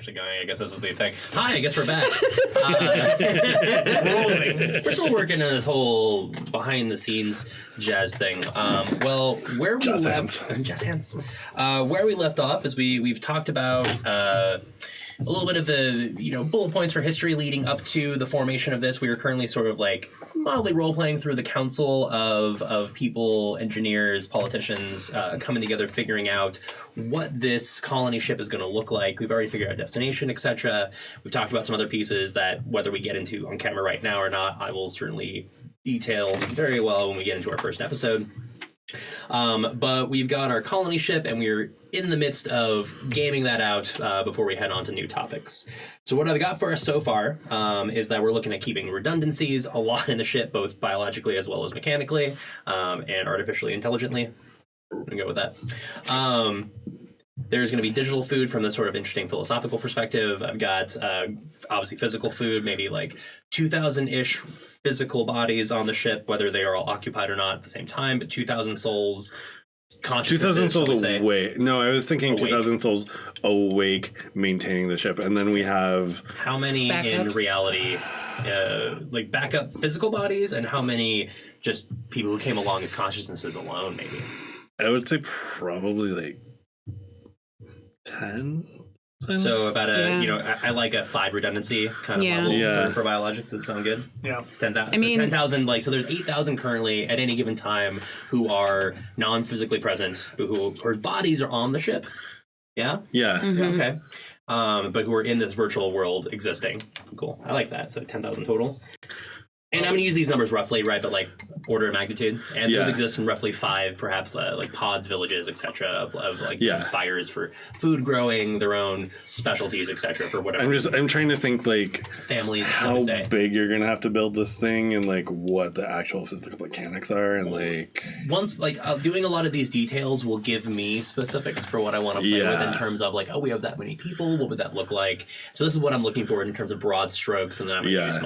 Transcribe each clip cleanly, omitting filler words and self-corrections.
actually going. I guess this is the thing. Hi, I guess we're back. We're still working on this whole behind-the-scenes jazz thing. Well, where we left... Jazz hands. Where we left off is we've talked about... a little bit of the, bullet points for history leading up to the formation of this. We were currently sort of like mildly role-playing through the council of people, engineers, politicians, coming together, figuring out what this colony ship is going to look like. We've already figured out destination, etc. We've talked about some other pieces that, whether we get into on camera right now or not, I will certainly detail very well when we get into our first episode. But we've got our colony ship, and we're in the midst of gaming that out before we head on to new topics. So what I've got for us so far is that we're looking at keeping redundancies a lot in the ship, both biologically as well as mechanically and artificially intelligently. I'm going to go with that. There's going to be digital food from this sort of interesting philosophical perspective. I've got, obviously, physical food, maybe like 2,000-ish physical bodies on the ship, whether they are all occupied or not at the same time, but 2,000 souls, consciousness. 2,000 souls awake. No, I was thinking awake. 2,000 souls awake, maintaining the ship. And then we have... How many backups? In reality, like backup physical bodies, and how many just people who came along as consciousnesses alone, maybe? I would say probably like 10. So about I like a 5 redundancy kind of level for biologics. Does that sound good? Yeah. 10,000. I mean, 10,000. So there's 8,000 currently at any given time who are non-physically present, whose bodies are on the ship. Yeah. Yeah. Mm-hmm. Okay. But who are in this virtual world existing. Cool. I like that. So 10,000 total. And I'm going to use these numbers roughly, right? But like order of magnitude. And those exist in roughly 5, perhaps like pods, villages, etc. of like spires for food growing, their own specialties, etc. for whatever. I'm trying to think like families, how big you're going to have to build this thing, and like what the actual physical mechanics are, and like once like doing a lot of these details will give me specifics for what I want to play with in terms of like, oh, we have that many people, what would that look like? So this is what I'm looking for in terms of broad strokes, and then I'm going to use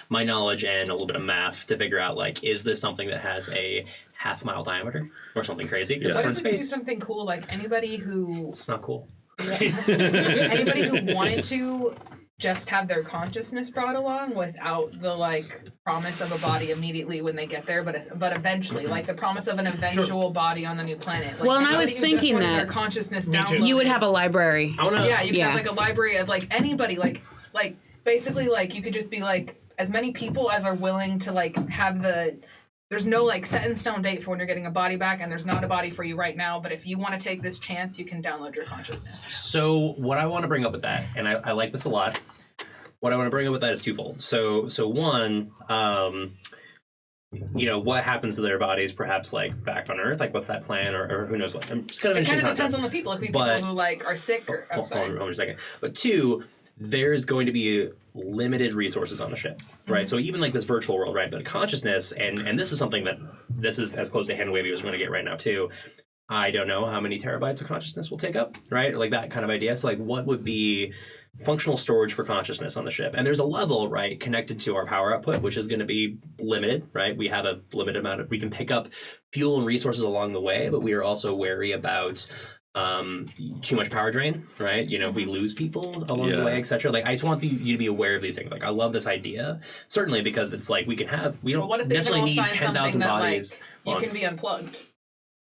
my knowledge and a little bit of math to figure out like, is this something that has a half-mile diameter or something crazy? What if we do something cool, like anybody who... It's not cool. Anybody who wanted to just have their consciousness brought along without the like promise of a body immediately when they get there, but eventually, like the promise of an eventual body on the new planet. Like, well, and I was thinking that their consciousness downloaded, you would have a library. You could have like a library of like anybody, like basically like you could just be like as many people as are willing to like have there's no like set in stone date for when you're getting a body back, and there's not a body for you right now, but if you want to take this chance, you can download your consciousness. So what I want to bring up with that, and I like this a lot, what I want to bring up with that is twofold. So one, what happens to their bodies perhaps like back on Earth, like what's that plan, or who knows what. I'm just kind of it kind of depends on the people. If people who like are sick or hold on a second. But 2, there's going to be limited resources on the ship, right? Mm-hmm. So even like this virtual world, right? But consciousness, and this is something that this is as close to hand wavy as we're going to get right now too. I don't know how many terabytes of consciousness will take up, right? Like that kind of idea. So like what would be functional storage for consciousness on the ship? And there's a level, right, connected to our power output, which is going to be limited, right? We have a limited amount of, we can pick up fuel and resources along the way, but we are also wary about too much power drain, right? If we lose people along the way, etc. Like I just want you to be aware of these things. Like I love this idea, certainly because it's like we don't necessarily need 10,000 bodies. Like, you can be unplugged.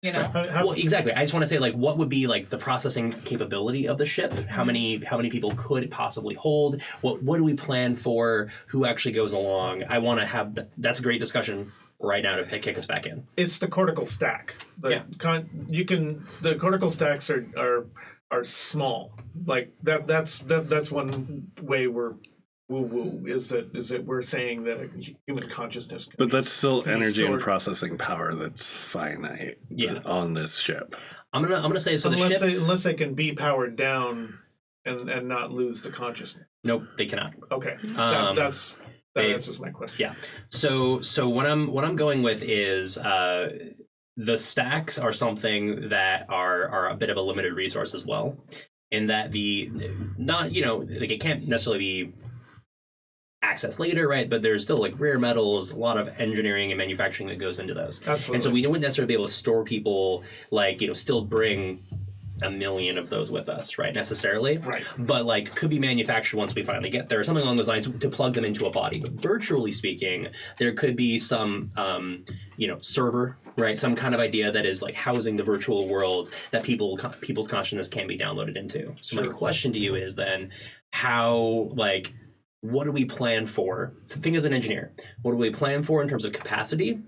Well, exactly. I just want to say, like, what would be like the processing capability of the ship? How many people could it possibly hold? What do we plan for? Who actually goes along? I want to have that's a great discussion right now to kick us back in. It's the cortical stack. The cortical stacks are small. Like that's one way we're woo-woo is that we're saying that human consciousness can but that's still energy and processing power that's finite on this ship. I'm gonna say so unless they can be powered down and not lose the consciousness. Nope, they cannot. Okay. That answers my question. Yeah. So what I'm going with is the stacks are something that are a bit of a limited resource as well, in that it can't necessarily be access later, right? But there's still like rare metals, a lot of engineering and manufacturing that goes into those. Absolutely. And so we wouldn't necessarily be able to store people like, still bring 1 million of those with us, right? Necessarily, Right. But like could be manufactured once we finally get there, or something along those lines to plug them into a body. But virtually speaking, there could be some, server, right? Some kind of idea that is like housing the virtual world that people's consciousness can be downloaded into. So my question to you is then, how like. What do we plan for? So think as an engineer, what do we plan for in terms of capacity,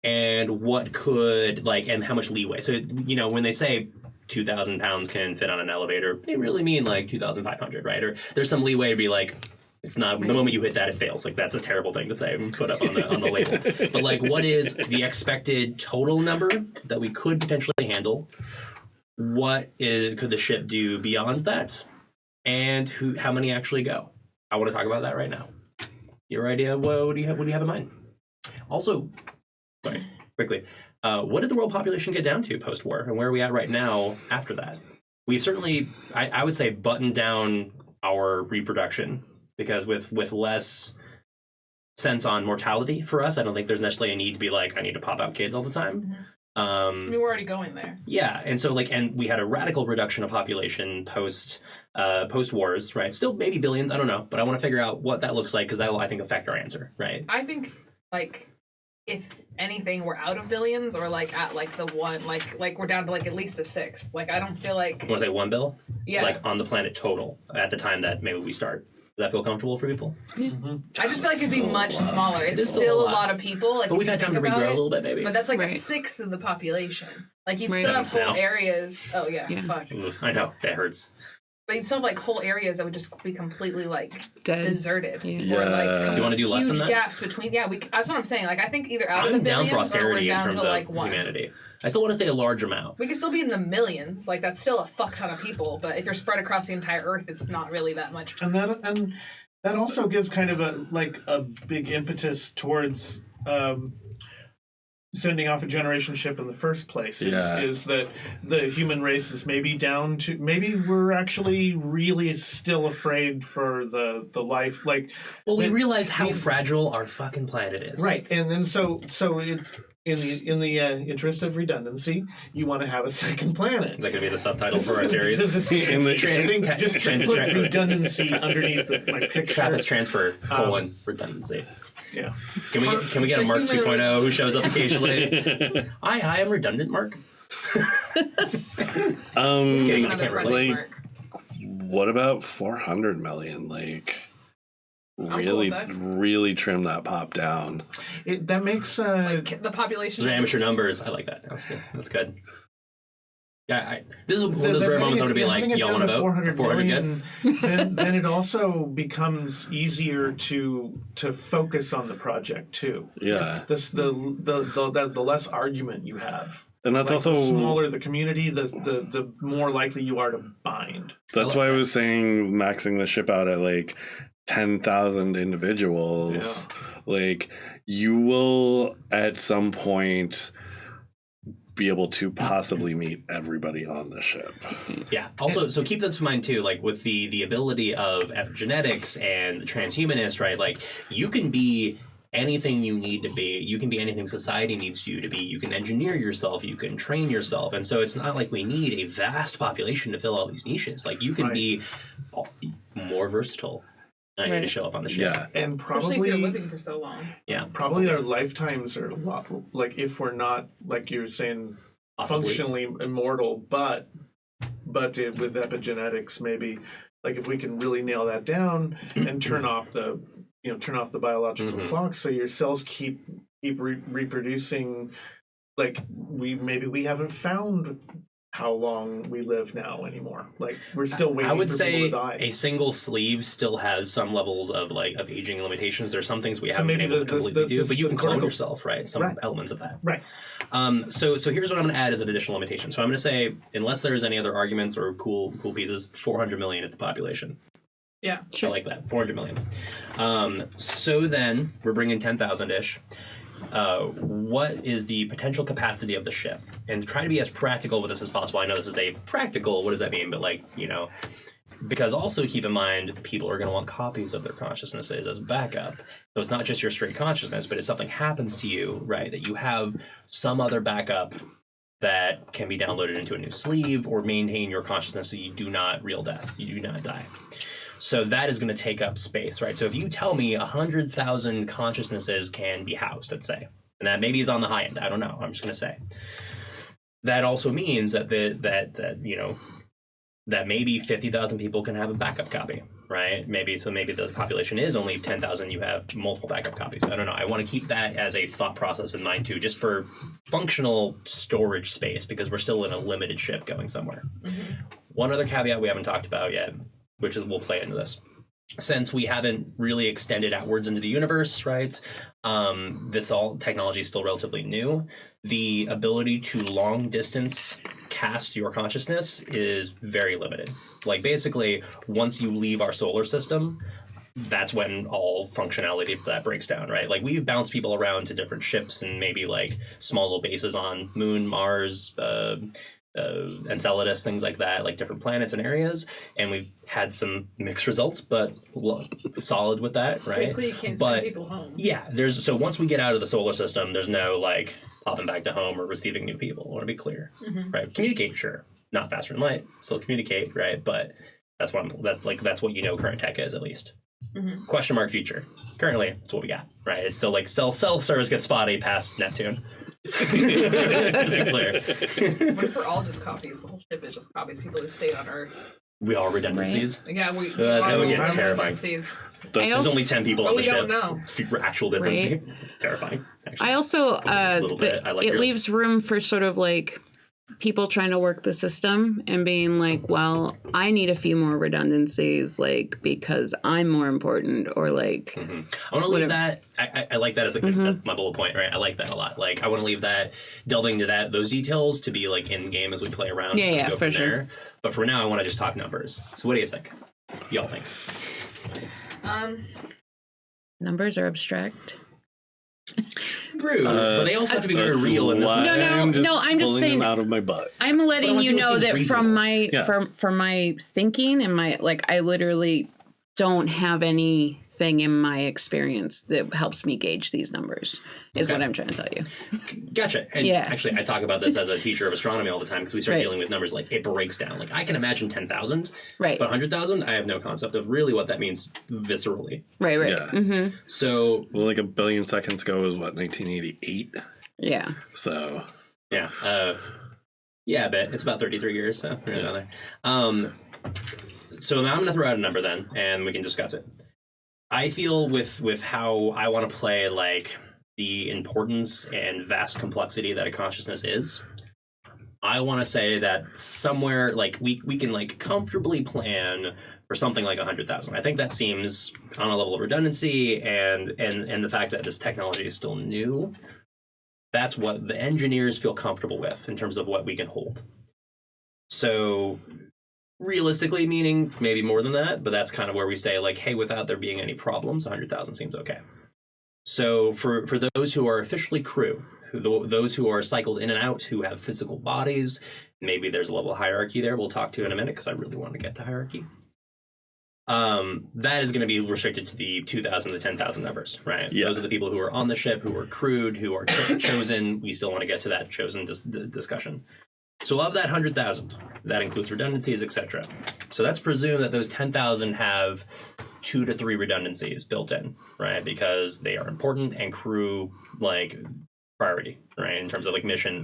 and what could and how much leeway? So when they say 2,000 pounds can fit on an elevator, they really mean like 2,500, right? Or there's some leeway to be like, it's not the moment you hit that it fails. Like that's a terrible thing to say and put up on the label. But like, what is the expected total number that we could potentially handle? Could the ship do beyond that? And how many actually go? I want to talk about that right now. Your idea? What do you have in mind? Also, quickly, what did the world population get down to post-war, and where are we at right now after that? We've certainly, I would say, buttoned down our reproduction, because with less sense on mortality for us, I don't think there's necessarily a need to be like, I need to pop out kids all the time. Mm-hmm. I mean, we're already going there. Yeah, and so and we had a radical reduction of population post wars, right? Still maybe billions, I don't know, but I want to figure out what that looks like, because that will, I think, affect our answer, right? I think if anything, we're out of billions, or at the one, we're down to at least a sixth. I don't feel like. You want to say 1 bill? Yeah. On the planet total at the time that maybe we start. Does that feel comfortable for people? Mm-hmm. I just feel like it'd be much smaller. It's still a lot of people. But we've had time to regrow a little bit, maybe. But that's a sixth of the population. You'd still have whole areas. Oh yeah, fuck. I know, that hurts. But you'd still have whole areas that would just be completely deserted. Yeah. Or do you want to do less than that? Huge gaps between. Yeah, that's what I'm saying. I think either out of the I'm down billions for austerity or we're down in terms to of one. humanity. I still want to say a large amount. We could still be in the millions. That's still a fuck ton of people. But if you're spread across the entire Earth, it's not really that much. And that also gives kind of a big impetus towards sending off a generation ship in the first place. Is that the human race is maybe down to, maybe we're actually really still afraid for the life. We realize how fragile our fucking planet is. Right, and then so in the interest of redundancy, you want to have a second planet. Is that going to be the subtitle for our series? Just put redundancy underneath my picture. Trappist transfer, redundancy. Yeah. Can we get a Mark 2.0 who shows up occasionally? Hi, I'm redundant, Mark. Just kidding. I can't relate. What about 400 million? Really trim that pop down. That makes the population. Those are amateur numbers. I like that. That's good. Yeah, this is one of those rare moments I'm going to be like, y'all want to vote? 400 good? then it also becomes easier to focus on the project too. Yeah. The less argument you have. And that's also the smaller the community, the more likely you are to bind. That's why I was saying maxing the ship out at 10,000 individuals. Yeah. You will at some point be able to possibly meet everybody on the ship. Yeah. Also, so keep this in mind too, with the ability of epigenetics and the transhumanist, right? You can be anything you need to be. You can be anything society needs you to be. You can engineer yourself. You can train yourself. And so it's not like we need a vast population to fill all these niches. You can be more versatile. I need to show up on the ship. Yeah. And especially if you're living for so long. Yeah. Probably our lifetimes are a lot, if we're not, like you're saying, functionally immortal, but with epigenetics, maybe, if we can really nail that down and turn off the biological clock, so your cells keep reproducing. We haven't found how long we live now anymore. We're still waiting. I would for say people to die. a single sleeve still has some levels of aging limitations. There's some things we haven't been able to completely do, but you can clone yourself, right? Some elements of that. Right. So here's what I'm going to add as an additional limitation. So I'm going to say, unless there's any other arguments or cool pieces, 400 million is the population. Yeah, sure. I like that. 400 million. So then we're bringing 10,000-ish. What is the potential capacity of the ship? And try to be as practical with this as possible. I know this is a practical, what does that mean? But because also keep in mind, people are going to want copies of their consciousnesses as backup. So it's not just your straight consciousness, but if something happens to you, right, that you have some other backup that can be downloaded into a new sleeve or maintain your consciousness so you do not real death. You do not die. So that is going to take up space, right? So if you tell me 100,000 consciousnesses can be housed, let's say, and that maybe is on the high end, I don't know, I'm just going to say. That also means that that maybe 50,000 people can have a backup copy, right? Maybe the population is only 10,000, you have multiple backup copies. I don't know. I want to keep that as a thought process in mind too, just for functional storage space, because we're still in a limited ship going somewhere. Mm-hmm. One other caveat we haven't talked about yet, which is we'll play into this. Since we haven't really extended outwards into the universe, right? This technology is still relatively new. The ability to long distance cast your consciousness is very limited. Like basically, once you leave our solar system, that's when all functionality for that breaks down, right? Like we bounce people around to different ships and maybe like small little bases on Moon, Mars, Enceladus, things like that, like different planets and areas, and we've had some mixed results, but solid with that, right? Basically, you can't send people home. Yeah, so once we get out of the solar system, there's no like popping back to home or receiving new people. I want to be clear, right? Communicate, sure, not faster than light, still communicate, right? But that's what current tech is, at least. Mm-hmm. Question mark future. Currently, that's what we got, right? It's still like cell service gets spotty past Neptune. Just to be clear. What if we're all just copies? The whole ship is just copies. People who stayed on Earth. We all redundancies. Right? Yeah, we that would get terrifying. There's only 10 people on the ship. We don't know. Actual different people. It's terrifying. Actually. I also it leaves room for sort of like people trying to work the system and being like, well, I need a few more redundancies, like because I'm more important, or like. Mm-hmm. I want to leave that. I like that as that's my bullet point, right? I like that a lot. Like I want to leave that delving into those details to be like in game as we play around. Yeah, go for sure. There. But for now, I want to just talk numbers. So what do you think? Y'all think? Numbers are abstract. True, but they also have to be very real in this. No, I'm just saying them out of my butt. I'm letting you know that from my Yeah. from my thinking and my I literally don't have anything in my experience that helps me gauge these numbers. Is what I'm trying to tell you. Gotcha. And actually, I talk about this as a teacher of astronomy all the time because we start dealing with numbers like it breaks down. Like I can imagine 10,000, right? But 100,000, I have no concept of really what that means viscerally. Right. Yeah. Mm-hmm. So, well, like a billion seconds ago was what, 1988? Yeah. So. Yeah. Yeah, I bet it's about 33 years. So so now I'm going to throw out a number then, and we can discuss it. I feel with how I want to play like the importance and vast complexity that a consciousness is, I want to say that somewhere like we can like comfortably plan for something like 100,000. I think that seems on a level of redundancy and the fact that this technology is still new. That's what the engineers feel comfortable with in terms of what we can hold. So realistically, meaning maybe more than that, but that's kind of where we say like, hey, without there being any problems, 100,000 seems okay. So for those who are officially crew, those who are cycled in and out, who have physical bodies, maybe there's a level of hierarchy there we'll talk to in a minute because I really want to get to hierarchy. That is going to be restricted to the 2,000 to 10,000 numbers, right? Yeah. Those are the people who are on the ship, who are crewed, who are chosen. We still want to get to that chosen discussion. So of that 100,000, that includes redundancies, etc. So let's presume that those 10,000 have 2 to 3 redundancies built in, right? Because they are important and crew like priority, right? In terms of like mission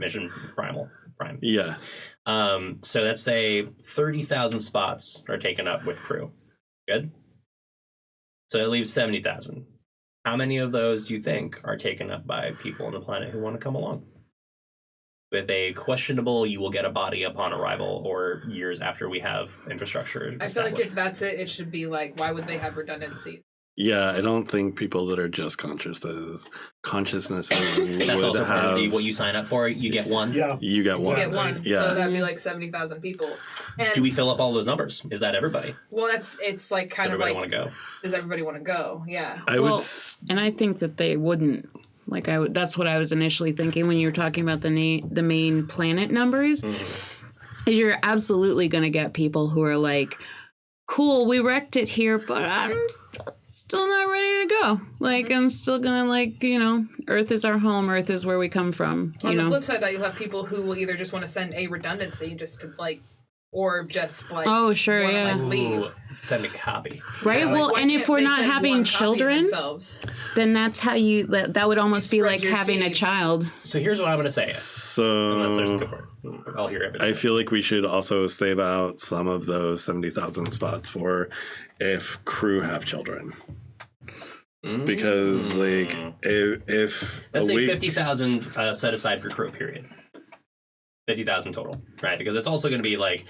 prime. Yeah. So let's say 30,000 spots are taken up with crew. Good. So it leaves 70,000. How many of those do you think are taken up by people on the planet who want to come along? With a questionable, you will get a body upon arrival or years after we have infrastructure. I feel like if that's it, it should be like, why would they have redundancy? Yeah, I don't think people that are just consciousnesses that's also part of what you sign up for. You get one. Yeah, you get one. You get one. Yeah. So that'd be like 70,000 people. And do we fill up all those numbers? Is that everybody? Well, it's like kind of like. Want to go? Does everybody want to go? Yeah. And I think that they wouldn't. Like that's what I was initially thinking when you were talking about the main planet numbers. Is you're absolutely going to get people who are like, cool, we wrecked it here, but still not ready to go. Like, I'm still gonna, like, you know, Earth is our home. Earth is where we come from. On the flip side, you'll have people who will either just want to send a redundancy just to, like, or just, like, oh, sure, yeah. Like, leave. Send a copy. Right? Yeah, well, like, and if we're not having children, then that's how that would almost be like having a child. So here's what I'm going to say. So unless there's a good part. I'll hear everything. I feel like we should also save out some of those 70,000 spots for if crew have children. Because, like, if let's say 50,000 set aside for crew, period. 50,000 total, right? Because it's also going to be, like,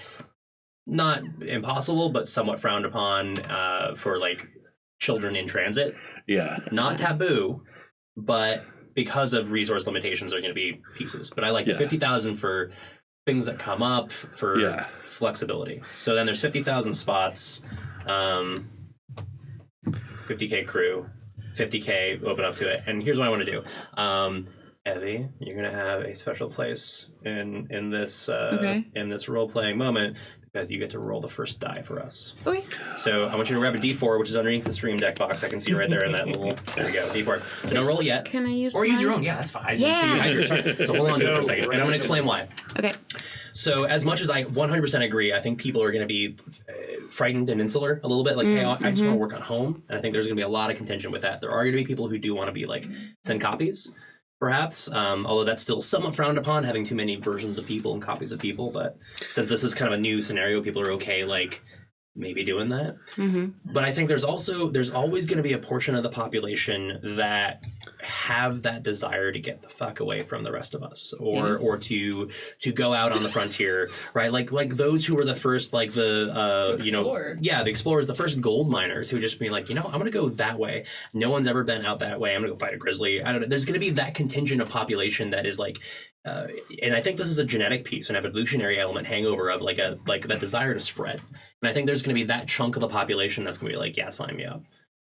not impossible, but somewhat frowned upon for, like, children in transit. Yeah. Not taboo, but because of resource limitations, are going to be pieces. But I like 50,000 for things that come up, for flexibility. So then there's 50,000 spots, 50K crew, 50K open up to it. And here's what I want to do. Evie, you're going to have a special place in this role playing moment because you get to roll the first die for us. Okay. So I want you to grab a D4, which is underneath the stream deck box. I can see right there in that little. There we go, D4. So don't roll it yet. Can I use? Or use your own? Yeah, that's fine. Yeah. So hold on to it for a second, and I'm going to explain why. Okay. So as much as I 100% agree, I think people are going to be frightened and insular a little bit. Like, hey, I just want to work on home, and I think there's going to be a lot of contention with that. There are going to be people who do want to be like send copies. Perhaps, although that's still somewhat frowned upon, having too many versions of people and copies of people. But since this is kind of a new scenario, people are okay, like, maybe doing that. But I think there's always going to be a portion of the population that have that desire to get the fuck away from the rest of us, or to go out on the frontier, right? Like those who were the first, like the the explorers, the first gold miners who just being like, I'm going to go that way. No one's ever been out that way. I'm going to go fight a grizzly. I don't know. There's going to be that contingent of population that is like. And I think this is a genetic piece, an evolutionary element hangover of like that desire to spread. And I think there's going to be that chunk of the population that's going to be like, yeah, sign me up.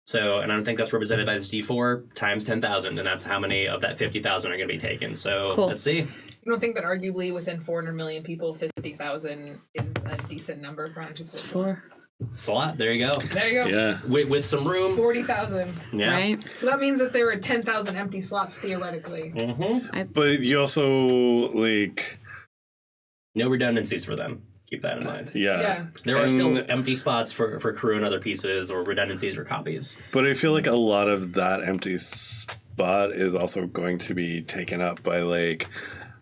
So, and I don't think that's represented by this D4 times 10,000, and that's how many of that 50,000 are going to be taken. So Let's see. You don't think that arguably within 400 million people, 50,000 is a decent number for 100 people? It's 4. It's a lot. There you go. There you go. Yeah. With some room. 40,000. Yeah. Right. So that means that there are 10,000 empty slots theoretically. But you also, like... No redundancies for them. Keep that in mind. Yeah. There are still empty spots for crew and other pieces, or redundancies or copies. But I feel like a lot of that empty spot is also going to be taken up by, like...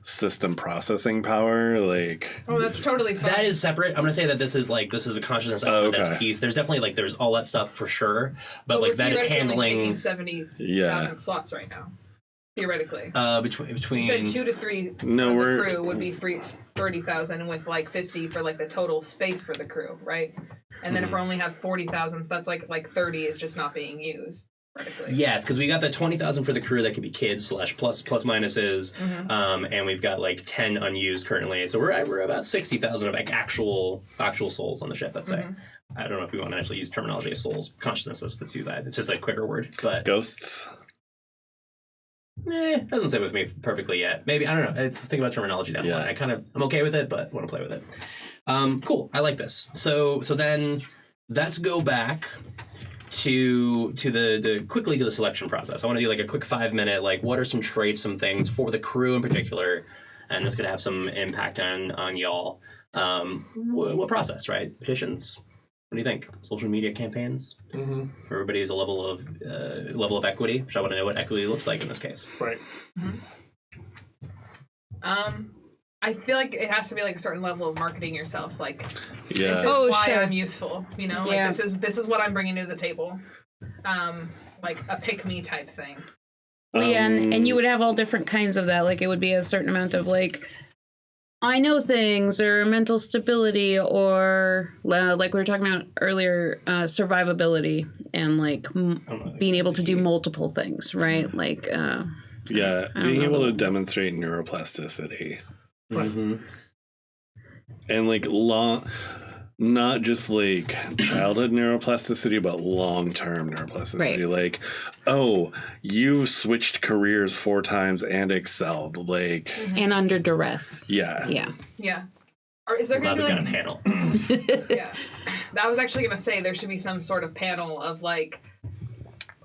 system processing power, like that's totally fine. That is separate. I'm gonna say that this is a consciousness element that's piece. There's definitely there's all that stuff for sure, but like that is handling only taking 70,000 slots right now, theoretically. Between you said 2 to 3 no, the crew would be 30,000 with like 50 for like the total space for the crew, right? And then if we only have 40,000, so that's like 30 is just not being used. Yes, because we got the 20,000 for the crew that could be kids / plus minuses, and we've got like 10 unused currently. So we're about 60,000 of like actual souls on the ship. Let's say. I don't know if we want to actually use terminology of souls, consciousnesses. Let's do that. It's just like a quicker word, but ghosts. Doesn't sit with me perfectly yet. Maybe I don't know. Let's think about terminology down the line. I'm okay with it, but want to play with it. Cool. I like this. So then let's go back to the quickly to the selection process. I want to do like a quick 5-minute, like what are some traits, some things for the crew in particular, and this could have some impact on y'all. What process, right? Petitions. What do you think? Social media campaigns. Everybody has a level of equity, which I want to know what equity looks like in this case. Right. I feel like it has to be like a certain level of marketing yourself. Like, this is why I'm useful. Like this is what I'm bringing to the table. Like a pick me type thing. And you would have all different kinds of that. Like it would be a certain amount of like, I know things, or mental stability, or like we were talking about earlier, survivability, and like being able to do multiple things, right? Like, being able to demonstrate neuroplasticity. And like not just like childhood neuroplasticity, but long-term neuroplasticity. Like, you've switched careers 4 times and excelled, like, and under duress. Yeah. Or is there going to be like a panel? I was actually going to say there should be some sort of panel of like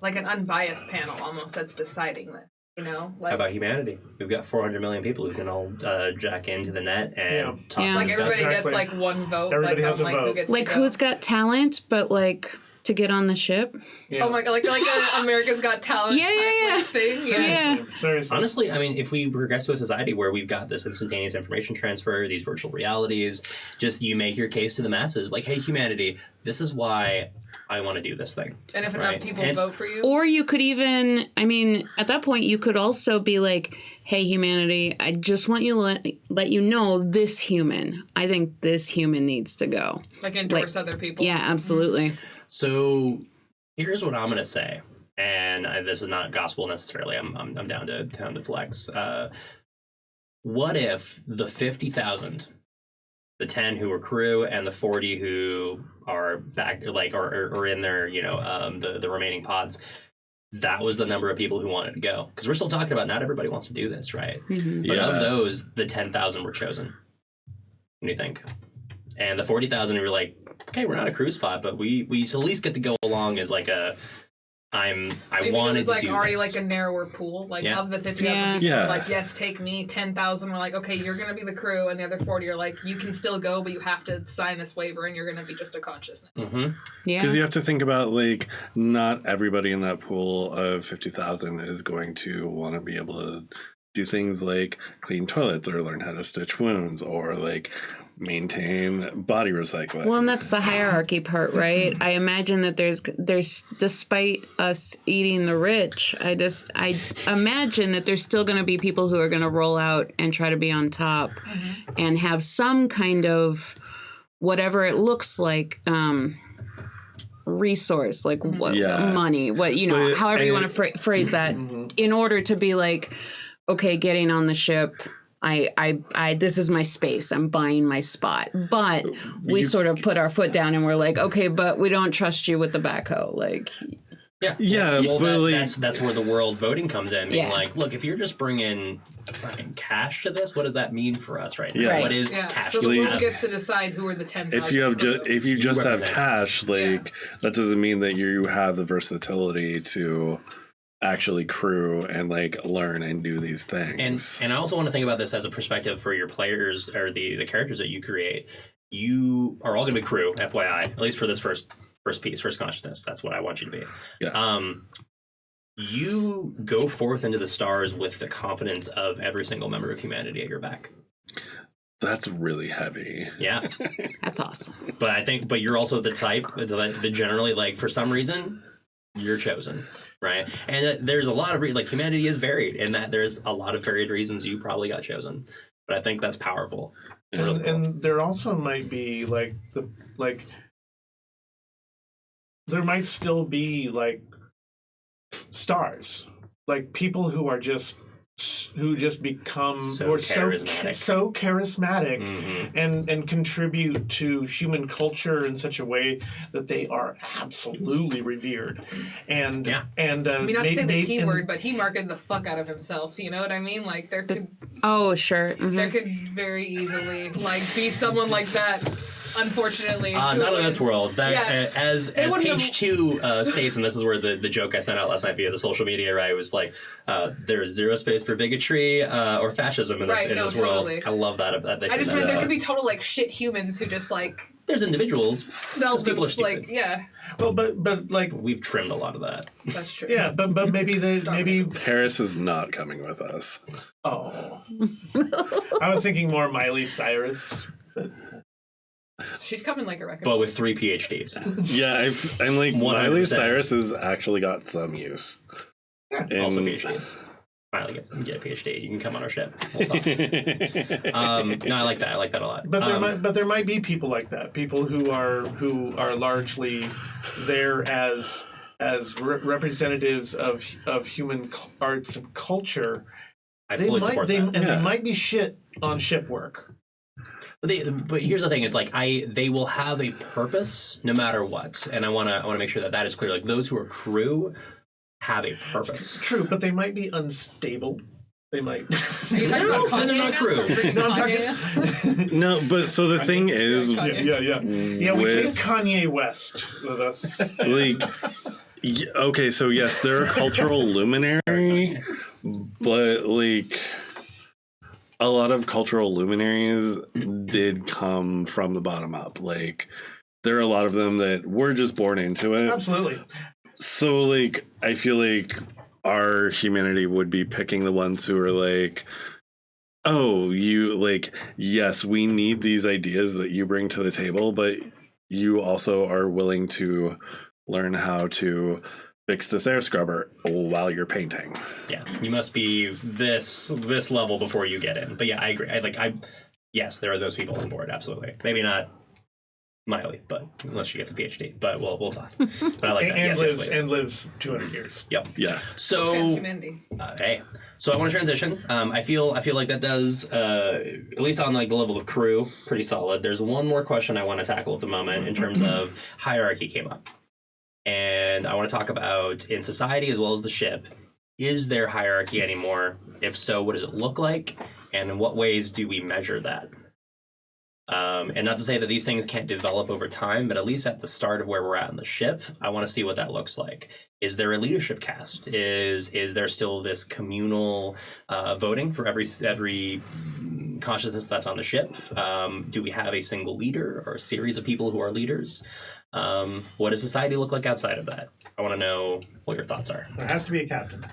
like an unbiased panel almost that's deciding that. You know, like, how about humanity? We've got 400 million people who can all jack into the net and talk. Like everybody gets like one vote. Everybody like, has a vote. Who gets like who's got talent, but like to get on the ship. Oh my god, like America's Got Talent. Yeah. Thing. Seriously. Honestly, I mean, if we progress to a society where we've got this instantaneous information transfer, these virtual realities, just you make your case to the masses, like, hey, humanity, this is why I want to do this thing. And if enough people vote for you. Or you could even, I mean, at that point, you could also be like, hey, humanity, I just want you to let you know this human. I think this human needs to go. Like endorse other people. Yeah, absolutely. So here's what I'm going to say. And this is not gospel necessarily. I'm down to flex. What if the 50,000... the 10 who are crew and the 40 who are back, like, or in their, you know, the remaining pods, that was the number of people who wanted to go. Because we're still talking about not everybody wants to do this, right? Mm-hmm. But of those, the 10,000 were chosen. What do you think? And the 40,000 were like, okay, we're not a crew spot, but we at least get to go along as like a, I wanted to like do already this. like a narrower pool, like of the 50,000 people, Yeah. like yes, take me. 10,000 were like, okay, you're gonna be the crew, and the other 40 are like, you can still go, but you have to sign this waiver, and you're gonna be just a consciousness. Mm-hmm. Yeah, because you have to think about like not everybody in that pool of 50,000 is going to want to be able to do things like clean toilets or learn how to stitch wounds or like maintain body recycling. Well, and that's the hierarchy part, right? I imagine that there's despite us eating the rich, I imagine that there's still going to be people who are going to roll out and try to be on top and have some kind of whatever it looks like resource, like what money, what, you know, however you want to phrase that, in order to be like, okay, getting on the ship, I this is my space. I'm buying my spot. But we sort of put our foot down and we're like, okay, but we don't trust you with the backhoe. Like, yeah. Well, but that's where the world voting comes in. Being like, look, if you're just bringing fucking cash to this, what does that mean for us right now? Yeah. What is cash? So the world gets to decide who are the 10,000. If you just have cash, like that doesn't mean that you have the versatility to actually crew and like learn and do these things. And I also want to think about this as a perspective for your players or the characters that you create. You are all going to be crew, FYI, at least for this first piece, first consciousness. That's what I want you to be. Yeah. You go forth into the stars with the confidence of every single member of humanity at your back. That's really heavy. Yeah. that's awesome. But you're also the type that generally, like, for some reason, you're chosen, right? And there's a lot of like humanity is varied in that there's a lot of varied reasons you probably got chosen, but I think that's powerful. And there also might be there might still be like stars, like people who are just become so charismatic and contribute to human culture in such a way that they are absolutely revered. And I mean, not to say the T word, but he marketed the fuck out of himself. You know what I mean? Like there could there could very easily like be someone like that. Unfortunately, not in this world. That as page 2 states, and this is where the joke I sent out last night via the social media, right, was like, there's zero space for bigotry or fascism in this world. I love that. I just meant there could be total like shit humans who just like there's individuals. People are stupid. Like yeah. Well, but like we've trimmed a lot of that. That's true. Yeah, but maybe Paris is not coming with us. Oh, I was thinking more Miley Cyrus. But... She'd come in like a record. But with 3 PhDs. Yeah, I'm like 100%. Miley Cyrus has actually got some use. Yeah. Also PhDs. Miley get a PhD. You can come on our ship. We'll talk. No, I like that. I like that a lot. But there might be people like that. People who are largely there as representatives of human arts and culture. They might be shit on ship work. But here's the thing: it's like they will have a purpose no matter what, and I want to make sure that is clear. Like those who are crew have a purpose. True, but they might be unstable. They might. Are you talking about Kanye? They're not crew. No, I'm talking. No, but so the thing is, yeah. We take Kanye West with us. Like, Okay, so yes, they're a cultural luminary, but like a lot of cultural luminaries did come from the bottom up. Like there are a lot of them that were just born into it. Absolutely. So like I feel like our humanity would be picking the ones who are like, oh, you like, yes, we need these ideas that you bring to the table, but you also are willing to learn how to fix this air scrubber while you're painting. Yeah, you must be this level before you get in. But yeah, I agree. Yes, there are those people on board. Absolutely. Maybe not Miley, but unless she gets a PhD. But we'll talk. But I like that. And lives 200 years. Yep. Yeah. So transhumanity. Hey. So I want to transition. I feel like that does at least on like the level of crew pretty solid. There's one more question I want to tackle at the moment in terms of hierarchy came up. And I want to talk about in society as well as the ship. Is there hierarchy anymore? If so, what does it look like? And in what ways do we measure that? And not to say that these things can't develop over time, but at least at the start of where we're at in the ship, I want to see what that looks like. Is there a leadership cast? Is there still this communal voting for every consciousness that's on the ship? Do we have a single leader or a series of people who are leaders? What does society look like outside of that? I want to know what your thoughts are. There has to be a captain.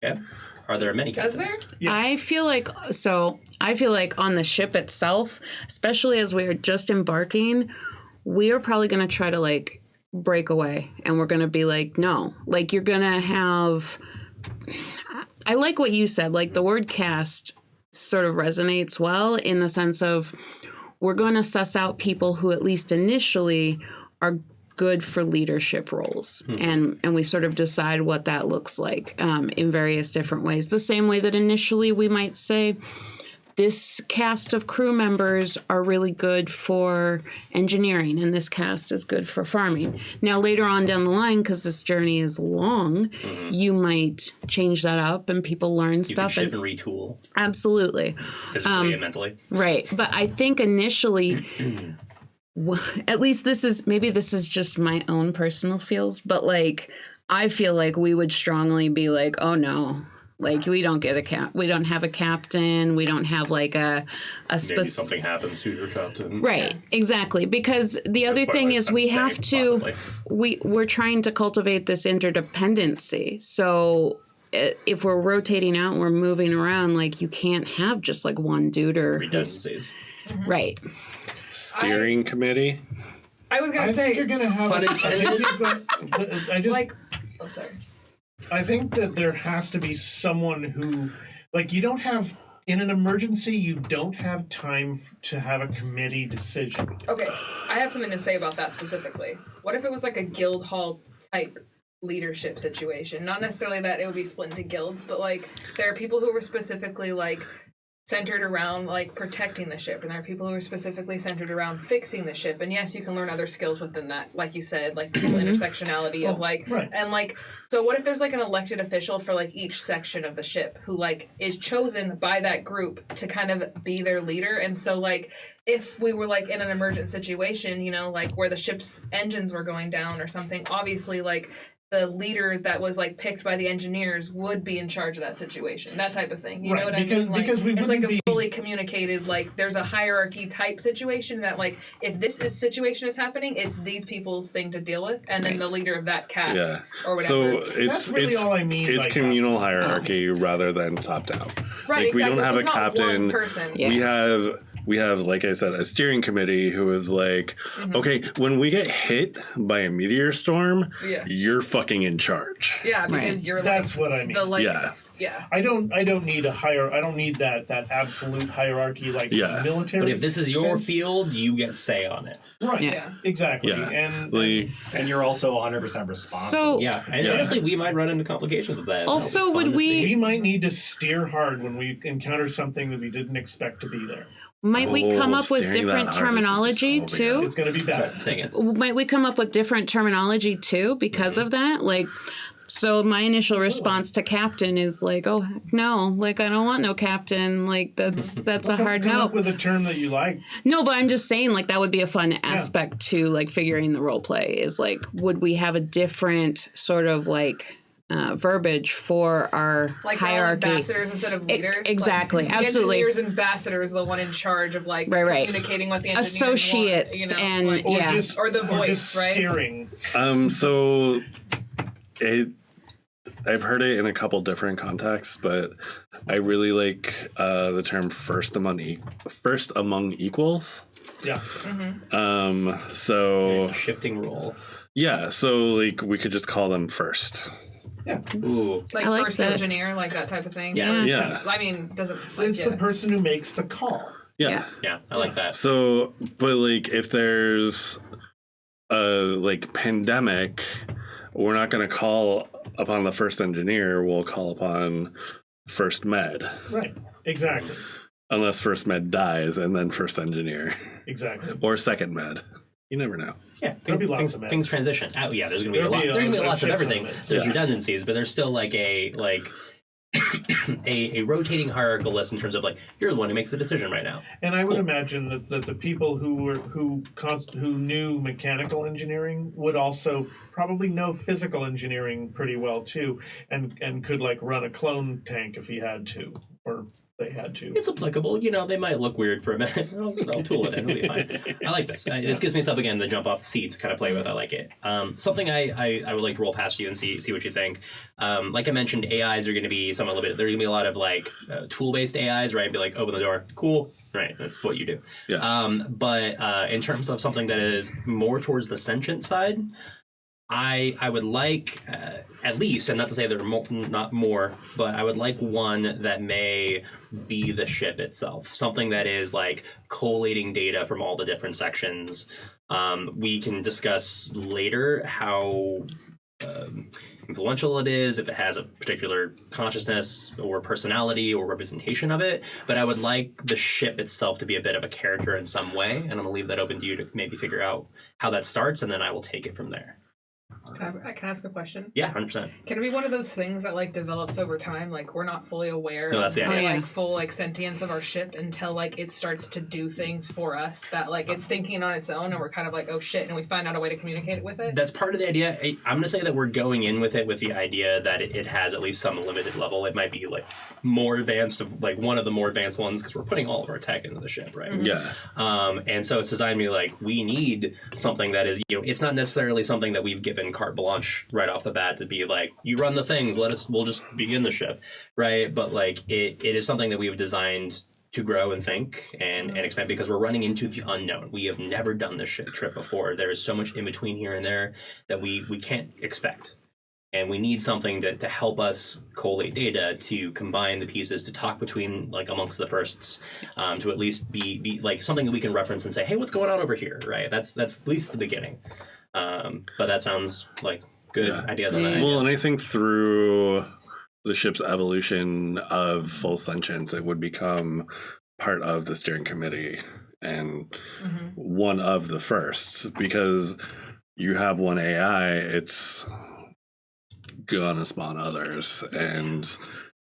Okay. Are there many captains? Does there? Yes. I feel like on the ship itself, especially as we're just embarking, we are probably going to try to like break away, and we're going to be like, no, like you're going to have. I like what you said. Like the word cast sort of resonates well in the sense of we're going to suss out people who at least initially are good for leadership roles. And we sort of decide what that looks like in various different ways. The same way that initially we might say this cast of crew members are really good for engineering and this cast is good for farming. Now later on down the line, because this journey is long, you might change that up and people learn stuff. You can ship and retool. Absolutely. Physically and mentally. Right. But I think initially... at least this is just my own personal feels, but like I feel like we would strongly be like, oh no, like we don't get we don't have a captain, we don't have like a maybe something happens to your captain. Right, exactly. Because the other thing is we have to we're trying to cultivate this interdependency. So if we're rotating out and we're moving around, like you can't have just like one dude or redundancies. Right. Steering committee. I was gonna say you're gonna have. I just like. Oh, sorry. I think that there has to be someone who, like, you don't have in an emergency. You don't have time to have a committee decision. Okay, I have something to say about that specifically. What if it was like a guild hall type leadership situation? Not necessarily that it would be split into guilds, but like there are people who were specifically like centered around like protecting the ship, and there are people who are specifically centered around fixing the ship. And yes, you can learn other skills within that, like you said, like the intersectionality of like and like so what if there's like an elected official for like each section of the ship who like is chosen by that group to kind of be their leader? And so like if we were like in an emergent situation, you know, like where the ship's engines were going down or something, obviously like the leader that was like picked by the engineers would be in charge of that situation, that type of thing. You know what I mean? Like, because it's like a fully communicated, like there's a hierarchy type situation that like if this situation is happening, it's these people's thing to deal with, and then the leader of that cast or whatever. So That's really all I mean. It's communal hierarchy rather than top down. Right. Like, we don't have a captain. One person. We have, like I said, a steering committee who is like, okay, when we get hit by a meteor storm, you're fucking in charge. Yeah, because you're like, that's what I mean. I don't need I don't need that absolute hierarchy like military. But if this is your field, you get say on it. Right. Yeah. Exactly. Yeah. And you're also 100% responsible. So and honestly, we might run into complications with that. Also, we might need to steer hard when we encounter something that we didn't expect to be there. Might we come up with different terminology too? It's going to be bad. Sorry, saying it. Might we come up with different terminology too because of that? Like, So my initial response to captain is like, oh heck no, like I don't want no captain. Like that's a hard come no. Up with a term that you like. No, but I'm just saying like that would be a fun aspect to like figuring the role play is like, would we have a different sort of like verbiage for our like hierarchy? Ambassadors instead of leaders. Exactly, like, absolutely. The engineer's ambassador is the one in charge of like communicating what the engineers associates want, and like, or the voice, right? Steering. So I've heard it in a couple different contexts, but I really like the term first among equals. Yeah. So it's a shifting role. Yeah, so like we could just call them first. Yeah. Ooh. Like first engineer, like that type of thing. Yeah. I mean, doesn't. It's the person who makes the call. Yeah, I like that. So, but like if there's a like pandemic, we're not going to call upon the first engineer. We'll call upon first med. Right. Exactly. Unless first med dies and then first engineer. Exactly. Or second med. You never know. Yeah, things transition. Oh, yeah, there's going to be a lot. There's going to be lots of everything. There's redundancies, but there's still like a rotating hierarchical list in terms of like you're the one who makes the decision right now. And I would imagine that the people who knew mechanical engineering would also probably know physical engineering pretty well too, and could like run a clone tank if he had to, or they had to. It's applicable. They might look weird for a minute. I'll tool it in. It'll be fine. I like this. This gives me stuff again to jump off the seats, kind of play with. I like it. Something I would like to roll past you and see what you think. Like I mentioned, AIs are going to be somewhat limited. There's going to be a lot of like tool-based AIs, right? Be like, open the door. Cool. Right. That's what you do. Yeah. But in terms of something that is more towards the sentient side, I would like at least, and not to say there are not more, but I would like one that may be the ship itself. Something that is like collating data from all the different sections. We can discuss later how influential it is, if it has a particular consciousness or personality or representation of it. But I would like the ship itself to be a bit of a character in some way. And I'm going to leave that open to you to maybe figure out how that starts, and then I will take it from there. Can I ask a question? Yeah, 100%. Can it be one of those things that like develops over time? Like we're not fully aware that's the idea. like full like sentience of our ship until like it starts to do things for us that like it's thinking on its own, and we're kind of like, oh shit, and we find out a way to communicate with it. That's part of the idea. I'm going to say that we're going in with it with the idea that it has at least some limited level. It might be like more advanced, like one of the more advanced ones, because we're putting all of our tech into the ship, right? Mm-hmm. Yeah. And so it's designed to be like, we need something that is, it's not necessarily something that we've given carte blanche right off the bat to be like, you run the things, we'll just begin the ship, right? But like it is something that we've designed to grow and think and expand, because we're running into the unknown. We have never done this ship trip before. There is so much in between here and there that we can't expect. And we need something to help us collate data, to combine the pieces, to talk between, like, amongst the firsts, to at least be like something that we can reference and say, hey, what's going on over here, right? That's at least the beginning. But that sounds like good ideas on that. Well, and I think through the ship's evolution of full sentience, it would become part of the steering committee and one of the firsts, because you have one AI, it's gonna spawn others, and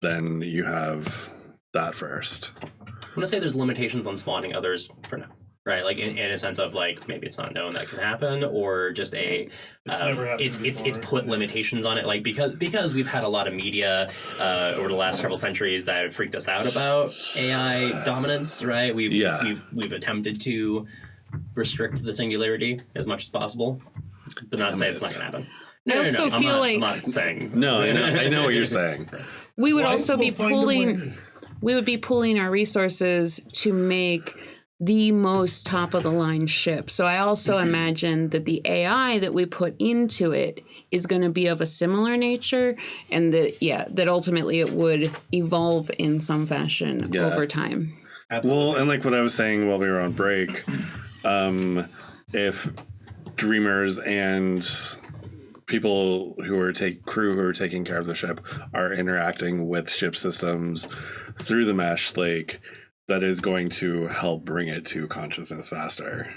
then you have that first. I'm gonna say there's limitations on spawning others for now, right? Like in a sense of like maybe it's not known that can happen, or just it's put limitations on it, like because we've had a lot of media over the last several centuries that have freaked us out about AI dominance, right? We've attempted to restrict the singularity as much as possible, but not to say it's not gonna happen. I also feel like... I'm not saying... No, I know what you're saying. We would also be pulling... We would be pulling our resources to make the most top-of-the-line ship. So I also imagine that the AI that we put into it is going to be of a similar nature, and that ultimately it would evolve in some fashion over time. Absolutely. Well, and like what I was saying while we were on break, if dreamers and people who are crew who are taking care of the ship are interacting with ship systems through the mesh, like that is going to help bring it to consciousness faster.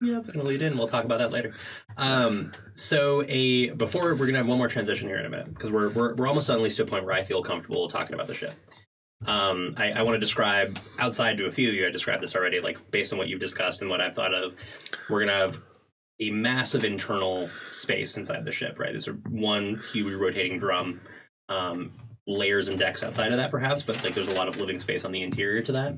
Yeah, it's gonna lead in. We'll talk about that later. Before we're gonna have one more transition here in a minute because we're almost done, at least to a point where I feel comfortable talking about the ship. I want to describe outside to a few of you. I described this already, like based on what you've discussed and what I've thought of. We're gonna have a massive internal space inside the ship, right? There's one huge rotating drum, layers and decks outside of that, perhaps, but like there's a lot of living space on the interior to that.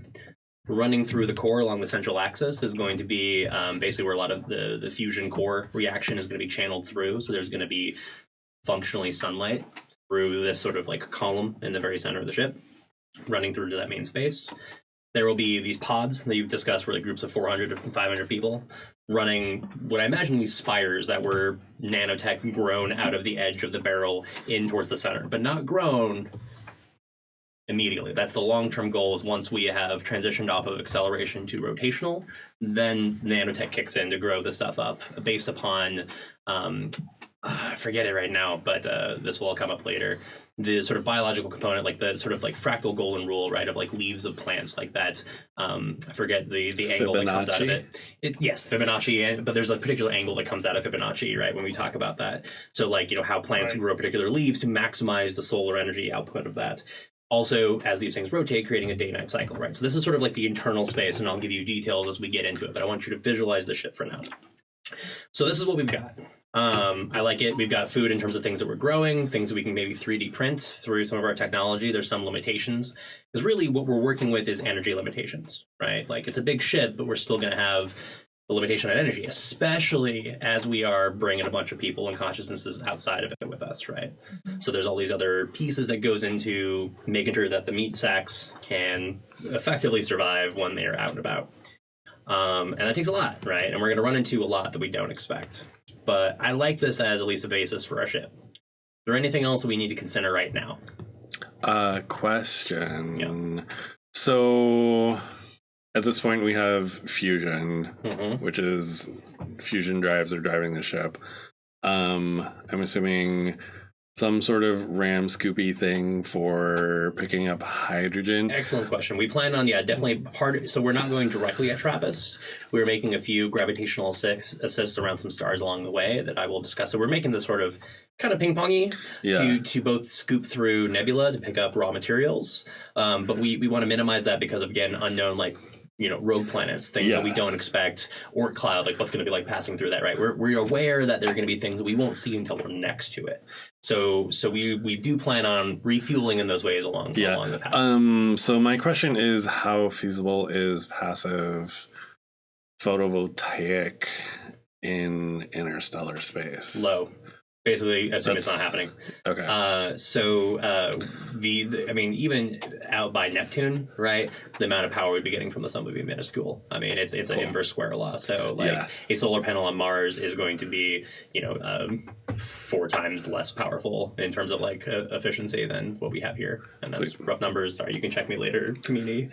Running through the core along the central axis is going to be basically where a lot of the fusion core reaction is going to be channeled through. So there's going to be functionally sunlight through this sort of like column in the very center of the ship, running through to that main space. There will be these pods that you've discussed, where like groups of 400 to 500 people running what I imagine these spires that were nanotech grown out of the edge of the barrel in towards the center, but not grown immediately. That's the long-term goal. Is once we have transitioned off of acceleration to rotational, then nanotech kicks in to grow the stuff up based upon I forget it right now, but this will all come up later. The sort of biological component, like the sort of like fractal golden rule, right, of like leaves of plants, like that. I forget the angle that comes out of it. It's yes, Fibonacci, but there's a particular angle that comes out of Fibonacci, right, when we talk about that. So like, you know, how plants grow particular leaves to maximize the solar energy output of that. Also, as these things rotate, creating a day-night cycle, right? So this is sort of like the internal space, and I'll give you details as we get into it, but I want you to visualize the ship for now. So this is what we've got. I like it. We've got food in terms of things that we're growing, things that we can maybe 3D print through some of our technology. There's some limitations, because really what we're working with is energy limitations, right? Like it's a big ship, but we're still going to have the limitation on energy, especially as we are bringing a bunch of people and consciousnesses outside of it with us, right? So there's all these other pieces that goes into making sure that the meat sacks can effectively survive when they are out and about. And that takes a lot, right? And we're going to run into a lot that we don't expect. But I like this as at least a basis for our ship. Is there anything else we need to consider right now? Question. Yeah. So at this point we have fusion, which is fusion drives are driving the ship. I'm assuming some sort of ram scoopy thing for picking up hydrogen. Excellent question. We plan on, definitely so we're not going directly at Trappist. We're making a few gravitational assists around some stars along the way that I will discuss. So we're making this sort of kind of ping-pongy to both scoop through nebula to pick up raw materials. But we want to minimize that because of, again, unknown, like, you know, rogue planets, things that we don't expect, or cloud, like what's going to be like passing through that, right? We're aware that there are going to be things that we won't see until we're next to it. So we do plan on refueling in those ways along the path. So my question is, how feasible is passive photovoltaic in interstellar space? Low. Basically, assume it's not happening. Okay. I mean, even out by Neptune, right? The amount of power we'd be getting from the sun would be minuscule. I mean, it's an inverse square law. So, like, a solar panel on Mars is going to be, 4 times less powerful in terms of like efficiency than what we have here. And that's rough numbers. Sorry, you can check me later, community.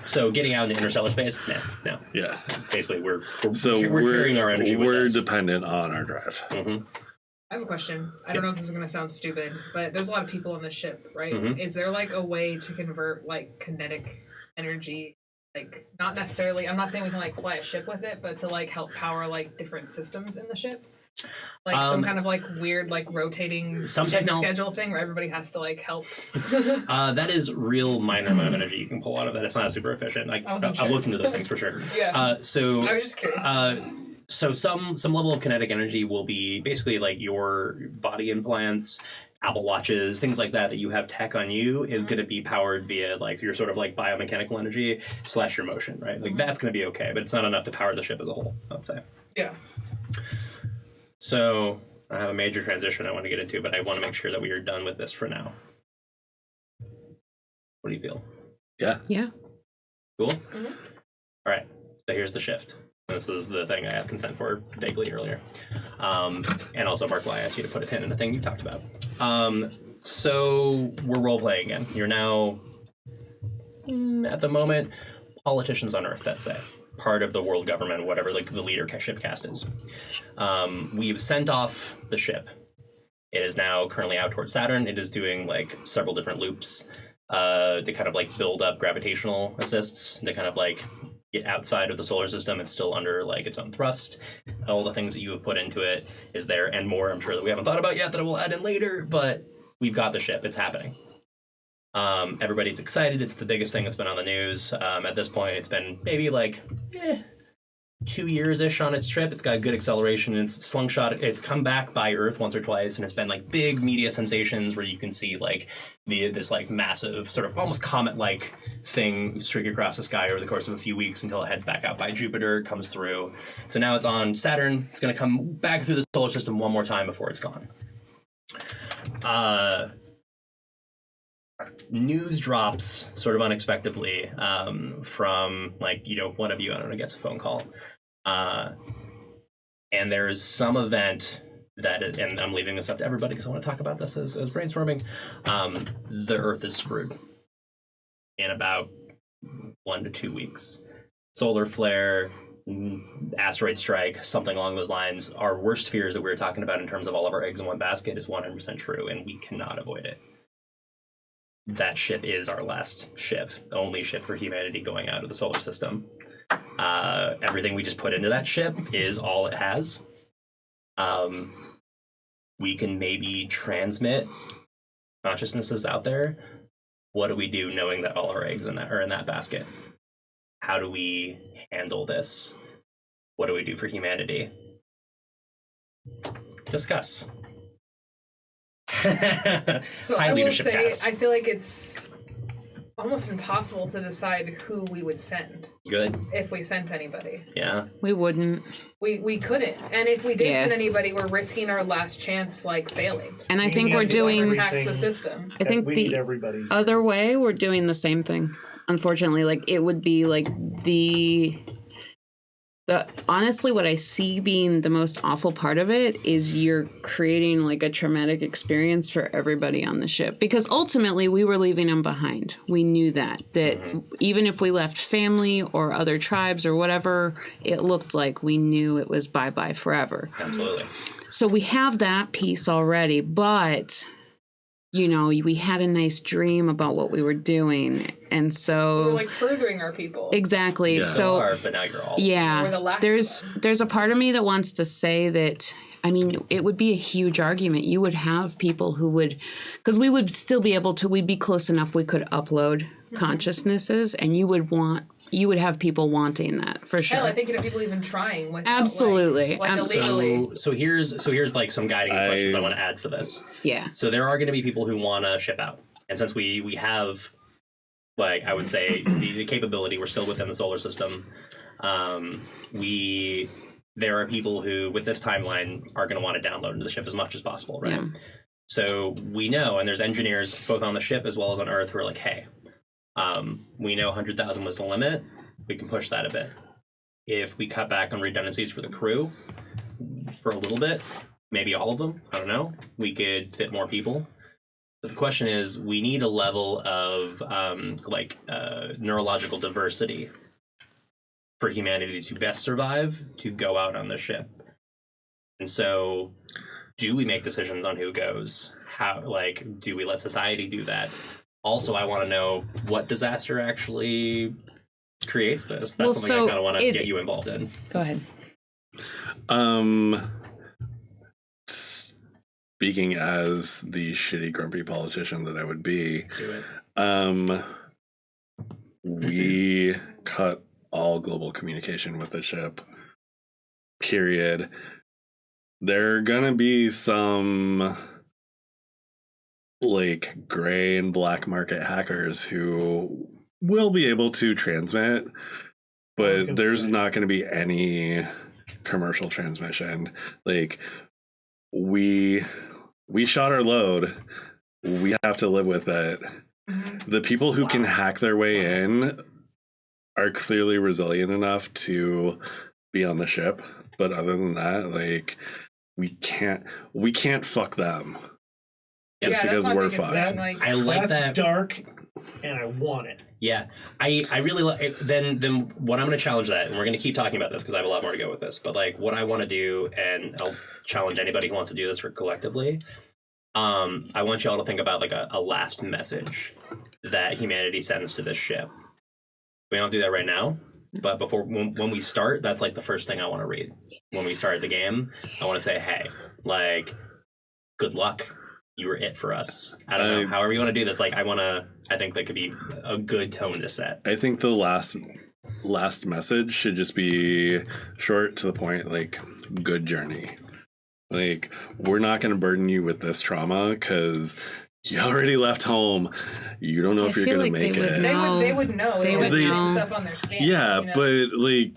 So, getting out into interstellar space, no. Yeah. Basically, we're carrying our energy with us. We're dependent on our drive. Mm-hmm. I have a question. I don't know if this is going to sound stupid, but there's a lot of people on this ship, right? Mm-hmm. Is there like a way to convert like kinetic energy, like not necessarily, I'm not saying we can like fly a ship with it, but to like help power like different systems in the ship? Like some kind of like weird like rotating schedule thing where everybody has to like help. That is real minor amount of energy you can pull out of that. It's not super efficient. Like I've looked into those things for sure. So I was just curious. So some level of kinetic energy will be basically like your body implants, Apple Watches, things like that you have tech on you is going to be powered via like your sort of like biomechanical energy / your motion, right? Like that's going to be okay, but it's not enough to power the ship as a whole, I would say. Yeah. So I have a major transition I want to get into, but I want to make sure that we are done with this for now. What do you feel? Yeah. Cool? Mm-hmm. All right. So here's the shift. This is the thing I asked consent for vaguely earlier. And also, Mark, I asked you to put a pin in the thing you talked about. So we're role-playing again. You're now, at the moment, politicians on Earth, let's say. Part of the world government, whatever like the leadership caste is. We've sent off the ship. It is now currently out towards Saturn. It is doing like several different loops to kind of like build up gravitational assists to kind of like get outside of the solar system. It's still under like its own thrust. All the things that you have put into it is there, and more I'm sure that we haven't thought about yet that I will add in later, but we've got the ship. It's happening. Everybody's excited. It's the biggest thing that's been on the news. At this point, it's been maybe like 2 years-ish on its trip. It's got good acceleration. It's slingshot. It's come back by Earth once or twice, and it's been like big media sensations where you can see like this like massive sort of almost comet-like thing streak across the sky over the course of a few weeks until it heads back out by Jupiter, comes through. So now it's on Saturn. It's going to come back through the solar system one more time before it's gone. News drops sort of unexpectedly from like, one of you, I don't know, gets a phone call. And there's some event and I'm leaving this up to everybody because I want to talk about this as brainstorming. The Earth is screwed in about 1 to 2 weeks. Solar flare, asteroid strike, something along those lines. Our worst fears that we were talking about in terms of all of our eggs in one basket is 100% true, and we cannot avoid it. That ship is our last ship, the only ship for humanity going out of the solar system. Everything we just put into that ship is all it has. We can maybe transmit consciousnesses out there. What do we do knowing that all our eggs are in that basket? How do we handle this? What do we do for humanity? Discuss. So I will say, I feel like it's almost impossible to decide who we would send. Good. If we sent anybody. Yeah. We wouldn't. We couldn't. And if we did send anybody, we're risking our last chance, like, failing. And I think we're doing... tax the system. I think the other way, we're doing the same thing. Unfortunately, like, it would be, like, the honestly, what I see being the most awful part of it is you're creating like a traumatic experience for everybody on the ship, because ultimately we were leaving them behind. We knew that even if we left family or other tribes or whatever, it looked like we knew it was bye-bye forever. Absolutely. So we have that piece already, but we had a nice dream about what we were doing, and so we're like furthering our people. Exactly. Yeah. So but now you're all. Yeah. There's a part of me that wants to say that. I mean, it would be a huge argument. You would have people who would, because we would still be able to. We'd be close enough. We could upload consciousnesses, and you would have people wanting that for sure. Hell, I think you have people even trying with absolutely. Illegally. So here's like some guiding questions I want to add for this. Yeah. So there are going to be people who want to ship out, and since we have, like, I would say the capability, we're still within the solar system. There are people who, with this timeline, are going to want to download into the ship as much as possible, right? Yeah. So we know, and there's engineers both on the ship as well as on Earth who are like, hey. We know 100,000 was the limit. We can push that a bit. If we cut back on redundancies for the crew for a little bit, maybe all of them, I don't know, we could fit more people. But the question is, we need a level of neurological diversity for humanity to best survive, to go out on the ship. And so, do we make decisions on who goes? How, do we let society do that? Also, I want to know what disaster actually creates this. That's something I kind of want to get you involved in. Go ahead. Speaking as the shitty, grumpy politician that I would be, do it. We cut all global communication with the ship. Period. There are gonna be some gray and black market hackers who will be able to transmit, but there's not going to be any commercial transmission. We shot our load. We have to live with it. The people who can hack their way in are clearly resilient enough to be on the ship, but other than that, we can't fuck them. Just because we're fucked. I like that. That's dark, and I want it. Yeah, I really like. Then what I'm going to challenge that, and we're going to keep talking about this because I have a lot more to go with this. But what I want to do, and I'll challenge anybody who wants to do this collectively. I want y'all to think about a last message that humanity sends to this ship. We don't do that right now. But when we start, that's like the first thing I want to read. When we start the game, I want to say, hey, like, good luck. You were it for us. I don't know. However you want to do this, like, I think that could be a good tone to set. I think the last message should just be short, to the point, like, good journey. Like, we're not going to burden you with this trauma because you already left home. You don't know if you're going to make it. They would know. They would know stuff on their scan. Yeah, you know? But like,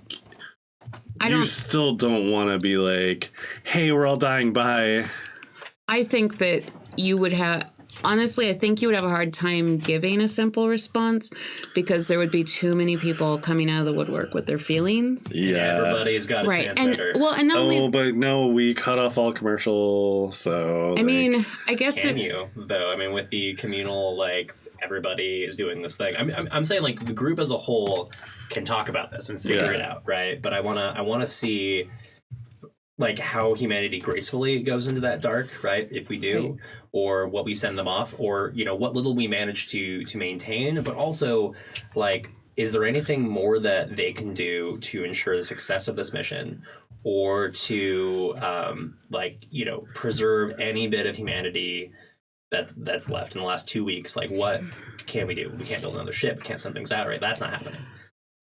you still don't want to be like, hey, we're all dying, bye. I think that you would have... Honestly, I think you would have a hard time giving a simple response because there would be too many people coming out of the woodwork with their feelings. Yeah, everybody's got a transmitter. But no, we cut off all commercial. So I mean, I guess can you though? I mean, with the communal, like, everybody is doing this thing. I'm saying, like, the group as a whole can talk about this and figure it out, right? But I wanna see, like, how humanity gracefully goes into that dark, right? If we do, or what we send them off, or, you know, what little we manage to maintain, but also, like, is there anything more that they can do to ensure the success of this mission, or to, like, you know, preserve any bit of humanity that's left in the last 2 weeks? Like, what can we do? We can't build another ship. We can't send things out, right? That's not happening.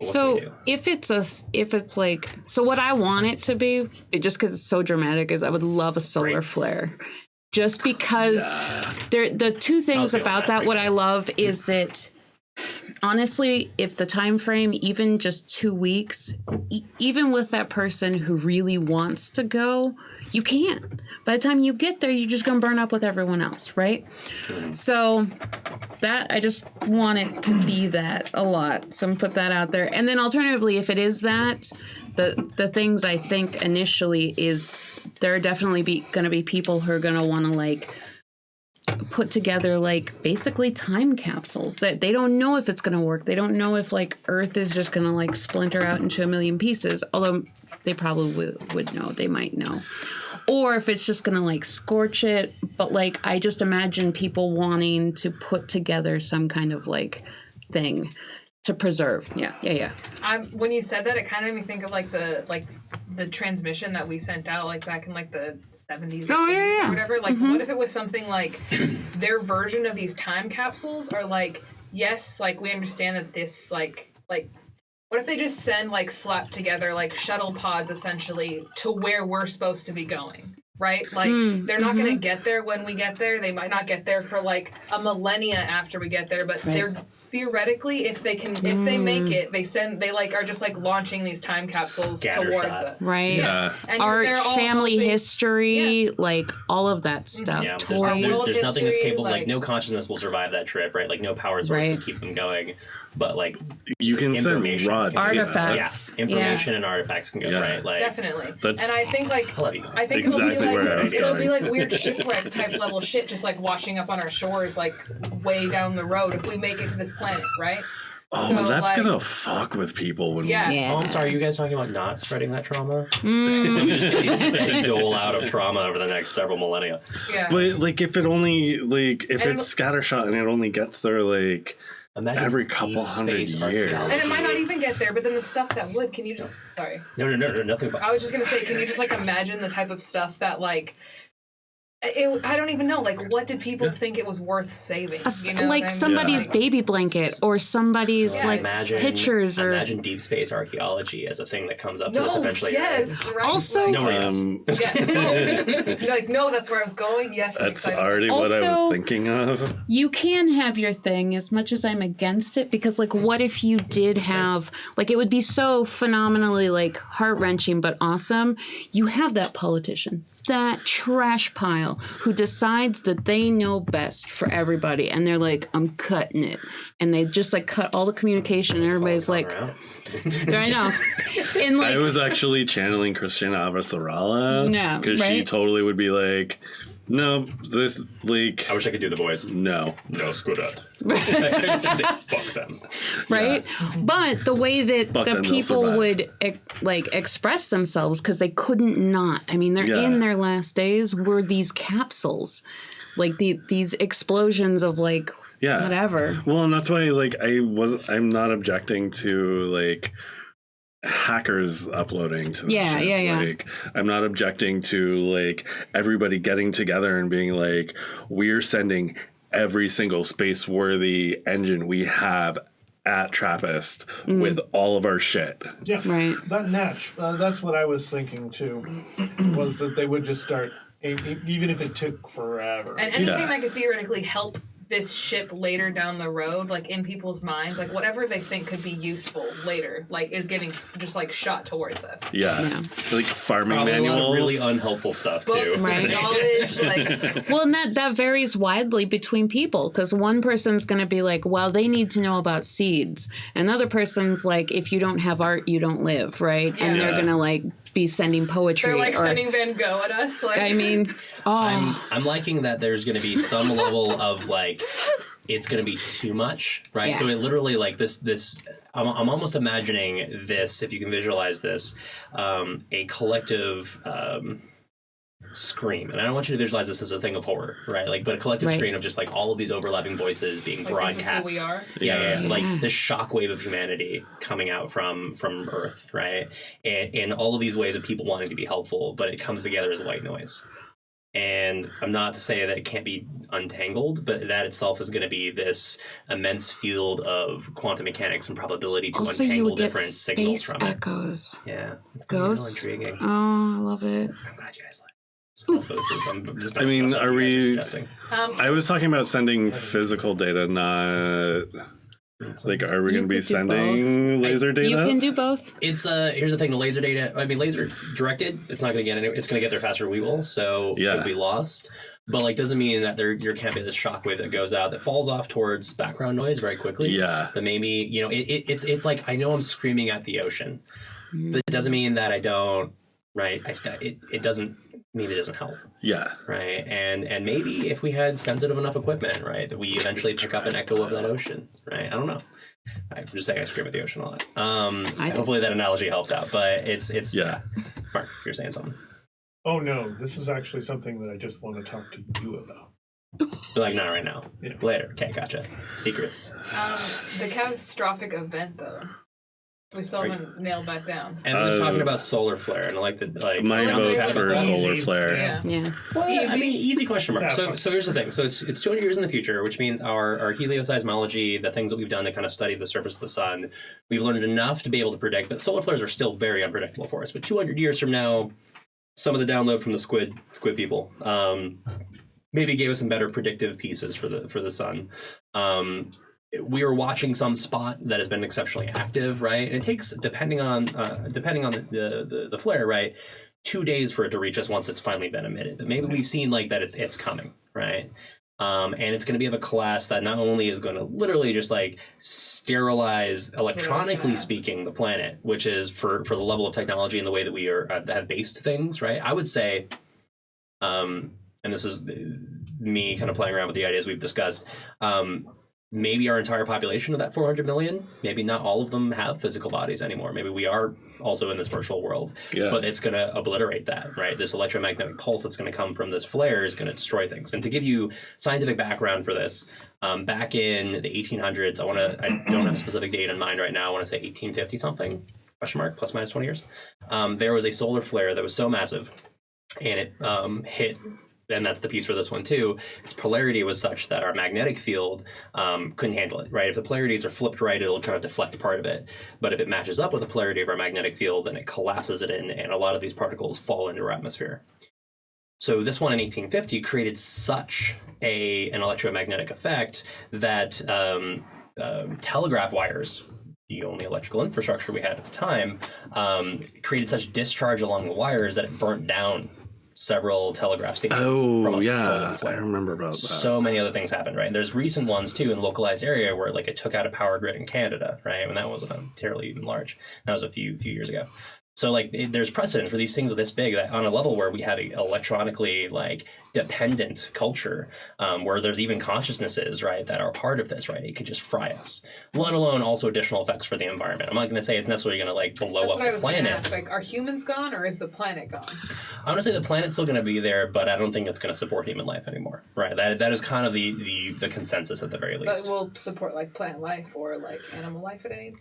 So if it's like, so what I want it to be, just because it's so dramatic, is I would love a solar flare. Just because the two things about that, what I love is that, honestly, if the time frame, even just 2 weeks, even with that person who really wants to go, you can't. By the time you get there, you're just going to burn up with everyone else, right? So that, I just want it to be that a lot. So I'm put that out there. And then alternatively, if it is that, the things I think initially is there are definitely going to be people who are going to want to, like, put together, like, basically time capsules that they don't know if it's going to work. They don't know if, like, Earth is just going to, like, splinter out into a million pieces, although they probably would know. They might know. Or if it's just going to, like, scorch it. But, like, I just imagine people wanting to put together some kind of, like, thing to preserve. Yeah. When you said that, it kind of made me think of, like, the transmission that we sent out, like, back in, like, the 70s or 80s or whatever. Like, what if it was something like their version of these time capsules are like, yes, like, we understand that this, like what if they just send, like, slap together, like, shuttle pods, essentially, to where we're supposed to be going, right? Like, they're not going to get there when we get there. They might not get there for, like, a millennia after we get there, but they're theoretically, if they make it, they like are just, like, launching these time capsules towards it. Right. Yeah. And art, family history, like, all of that stuff. Yeah, there's nothing that's capable, like, no consciousness will survive that trip, right? Like, no power source will keep them going. But, like, you can send artifacts. Information and artifacts can go, right? Like, definitely. And I think, like, it'll be like weird shipwreck type level shit, just, like, washing up on our shores, like, way down the road if we make it to this planet, right? Oh, so, that's, like, gonna fuck with people when Oh, I'm sorry, are you guys talking about not spreading that trauma? Steady dole out of trauma over the next several millennia. Yeah. But, like, if it only, like, if it's scattershot and it only gets there, like, imagine every couple hundred years. And it might not even get there, but then the stuff that would, can you just, sorry. No, nothing about I was just going to say, can you just, like, imagine the type of stuff that, like, I don't even know, like, what did people think it was worth saving? You know, like, somebody's baby blanket or somebody's, like, pictures. Or imagine deep space archaeology as a thing that comes up to us eventually. Yes, right. Also, you're like, no, that's where I was going. Yes, that's already what I was thinking of. You can have your thing, as much as I'm against it, because, like, what if you did have, like, it would be so phenomenally, like, heart-wrenching but awesome. You have that politician, that trash pile who decides that they know best for everybody, and they're like, I'm cutting it, and they just, like, cut all the communication, and everybody's like, I know. And, like, I was actually channeling Christina Avasarala because she totally would be like, no, this, like, I wish I could do the voice. No, screw that. Fuck them. Right? Yeah. But the way that the people would, like, express themselves, because they couldn't not. I mean, they're in their last days, were these capsules. Like, these explosions of, like, whatever. Well, and that's why, like, I'm not objecting to, like, hackers uploading to the Yeah. Like, I'm not objecting to like everybody getting together and being like, we're sending every single space-worthy engine we have at Trappist with all of our shit. Yeah, right. That Natch, that's what I was thinking too, was that they would just start, even if it took forever. And anything that could theoretically help this ship later down the road, like in people's minds, like whatever they think could be useful later, like is getting just like shot towards us. Yeah. Like farming Probably manuals. a lot of really unhelpful stuff Books, too. Right. knowledge, like Well, and that varies widely between people, because one person's going to be like, well, they need to know about seeds. Another person's like, if you don't have art, you don't live, right? And they're going to like be sending poetry. they're like sending Van Gogh at us. Like, I mean, I'm liking that there's going to be some level of like, it's going to be too much, right? Yeah. So it literally like this. I'm almost imagining this, if you can visualize this, a collective scream, and I don't want you to visualize this as a thing of horror, right? Like, but a collective scream of just like all of these overlapping voices being like, broadcast. This is who we are. Yeah. Like this shockwave of humanity coming out from Earth, right? And all of these ways of people wanting to be helpful, but it comes together as white noise. And I'm not to say that it can't be untangled, but that itself is going to be this immense field of quantum mechanics and probability to also you untangle would get different signals space from it. echoes. Yeah, it's Ghosts. intriguing. Oh, I love it. I'm glad you guys like. So this is, I'm just I mean, stuff are you guys we? suggesting. I was talking about sending physical data, not like, are we going to be could do sending laser data? You can do both. It's here's the thing: the laser data. I mean, laser directed. It's not going to get it's going to get there faster than we will, so it'll be lost. But like, doesn't mean that there can't be this shockwave that goes out that falls off towards background noise very quickly. Yeah. But maybe it's like, I know I'm screaming at the ocean, but it doesn't mean that I don't. Right? It doesn't mean it doesn't help. Yeah. Right. And maybe if we had sensitive enough equipment, right, that we eventually pick up an echo of that ocean. Right. I don't know. I'm just saying I scream at the ocean a lot. Hopefully that analogy helped out. But it's Mark, you're saying something. Oh no, this is actually something that I just want to talk to you about. But like, not right now. Yeah. Later. Okay, gotcha. Secrets. the catastrophic event though. We still haven't nailed that down. And we're talking about solar flare, and I like the My Solar vote's flare. for solar Easy. flare. Yeah. Well, I Easy. mean, easy question mark. Yeah. So here's the thing. So it's 200 years in the future, which means our helioseismology, the things that we've done to kind of study the surface of the sun, we've learned enough to be able to predict. But solar flares are still very unpredictable for us. But 200 years from now, some of the download from the squid people maybe gave us some better predictive pieces for the sun. We were watching some spot that has been exceptionally active, right? And it takes, depending on the flare, right, 2 days for it to reach us once it's finally been emitted. But maybe we've seen like that it's coming, right? And it's going to be of a class that not only is going to literally just like sterilize, electronically speaking, the planet, which is for the level of technology and the way that we have based things, right? I would say, and this is me kind of playing around with the ideas we've discussed. Maybe our entire population of that 400 million, maybe not all of them have physical bodies anymore. Maybe we are also in this virtual world, but it's going to obliterate that, right? This electromagnetic pulse that's going to come from this flare is going to destroy things. And to give you scientific background for this, back in the 1800s, I don't have a specific date in mind right now. I want to say 1850 something, question mark, plus minus 20 years. There was a solar flare that was so massive, and it hit. And that's the piece for this one too. Its polarity was such that our magnetic field couldn't handle it, right? If the polarities are flipped right, it'll kind of deflect part of it. But if it matches up with the polarity of our magnetic field, then it collapses it in, and a lot of these particles fall into our atmosphere. So this one in 1850 created such an electromagnetic effect that telegraph wires, the only electrical infrastructure we had at the time, created such discharge along the wires that it burnt down several telegraph stations from a solar flare. I remember about that. So many other things happened, right? And there's recent ones too in localized area where like it took out a power grid in Canada, right? When that wasn't terribly even large. That was a few years ago. So like there's precedent for these things this big that on a level where we have an electronically like dependent culture, where there's even consciousnesses, right, that are part of this, right? It could just fry us, let alone also additional effects for the environment. I'm not going to say it's necessarily going to like blow up the planet. Ask. Like, are humans gone or is the planet gone? I'm going to say the planet's still going to be there, but I don't think it's going to support human life anymore, right? That is kind of the consensus at the very least. But will support like plant life or like animal life at any?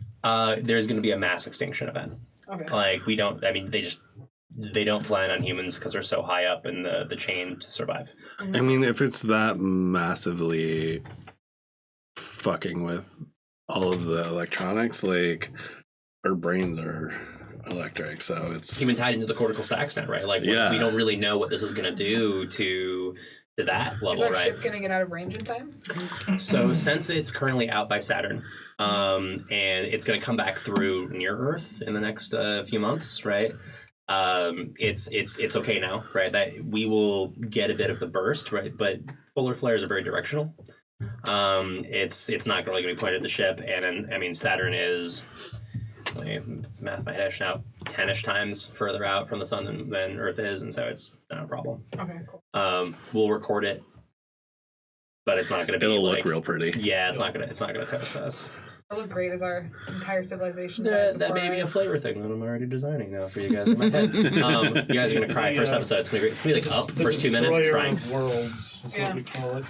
There's going to be a mass extinction event. Okay. Like we don't. I mean, they don't plan on humans because they're so high up in the chain to survive. I mean, if it's that massively fucking with all of the electronics, like our brains are electric, so it's even tied into the cortical stacks now, right? Like we don't really know what this is going to do to that level, is our right? ship going to get out of range in time? So since it's currently out by Saturn, and it's going to come back through near Earth in the next few months, right? It's okay now, right? That we will get a bit of the burst, right? But polar flares are very directional. It's not really going to be pointed at the ship, and I mean Saturn is, math my head now, 10-ish times further out from the sun than Earth is, and so it's not a problem. Okay, cool. We'll record it, but it's not going to be. It'll like, look real pretty. Yeah, it's not gonna toast us. It'll look great as our entire civilization. That may be a flavor thing that I'm already designing now for you guys in my head. You guys are gonna cry. First episode, it's gonna be great. It's gonna be like up first 2 minutes, crying. Of worlds is what we call it.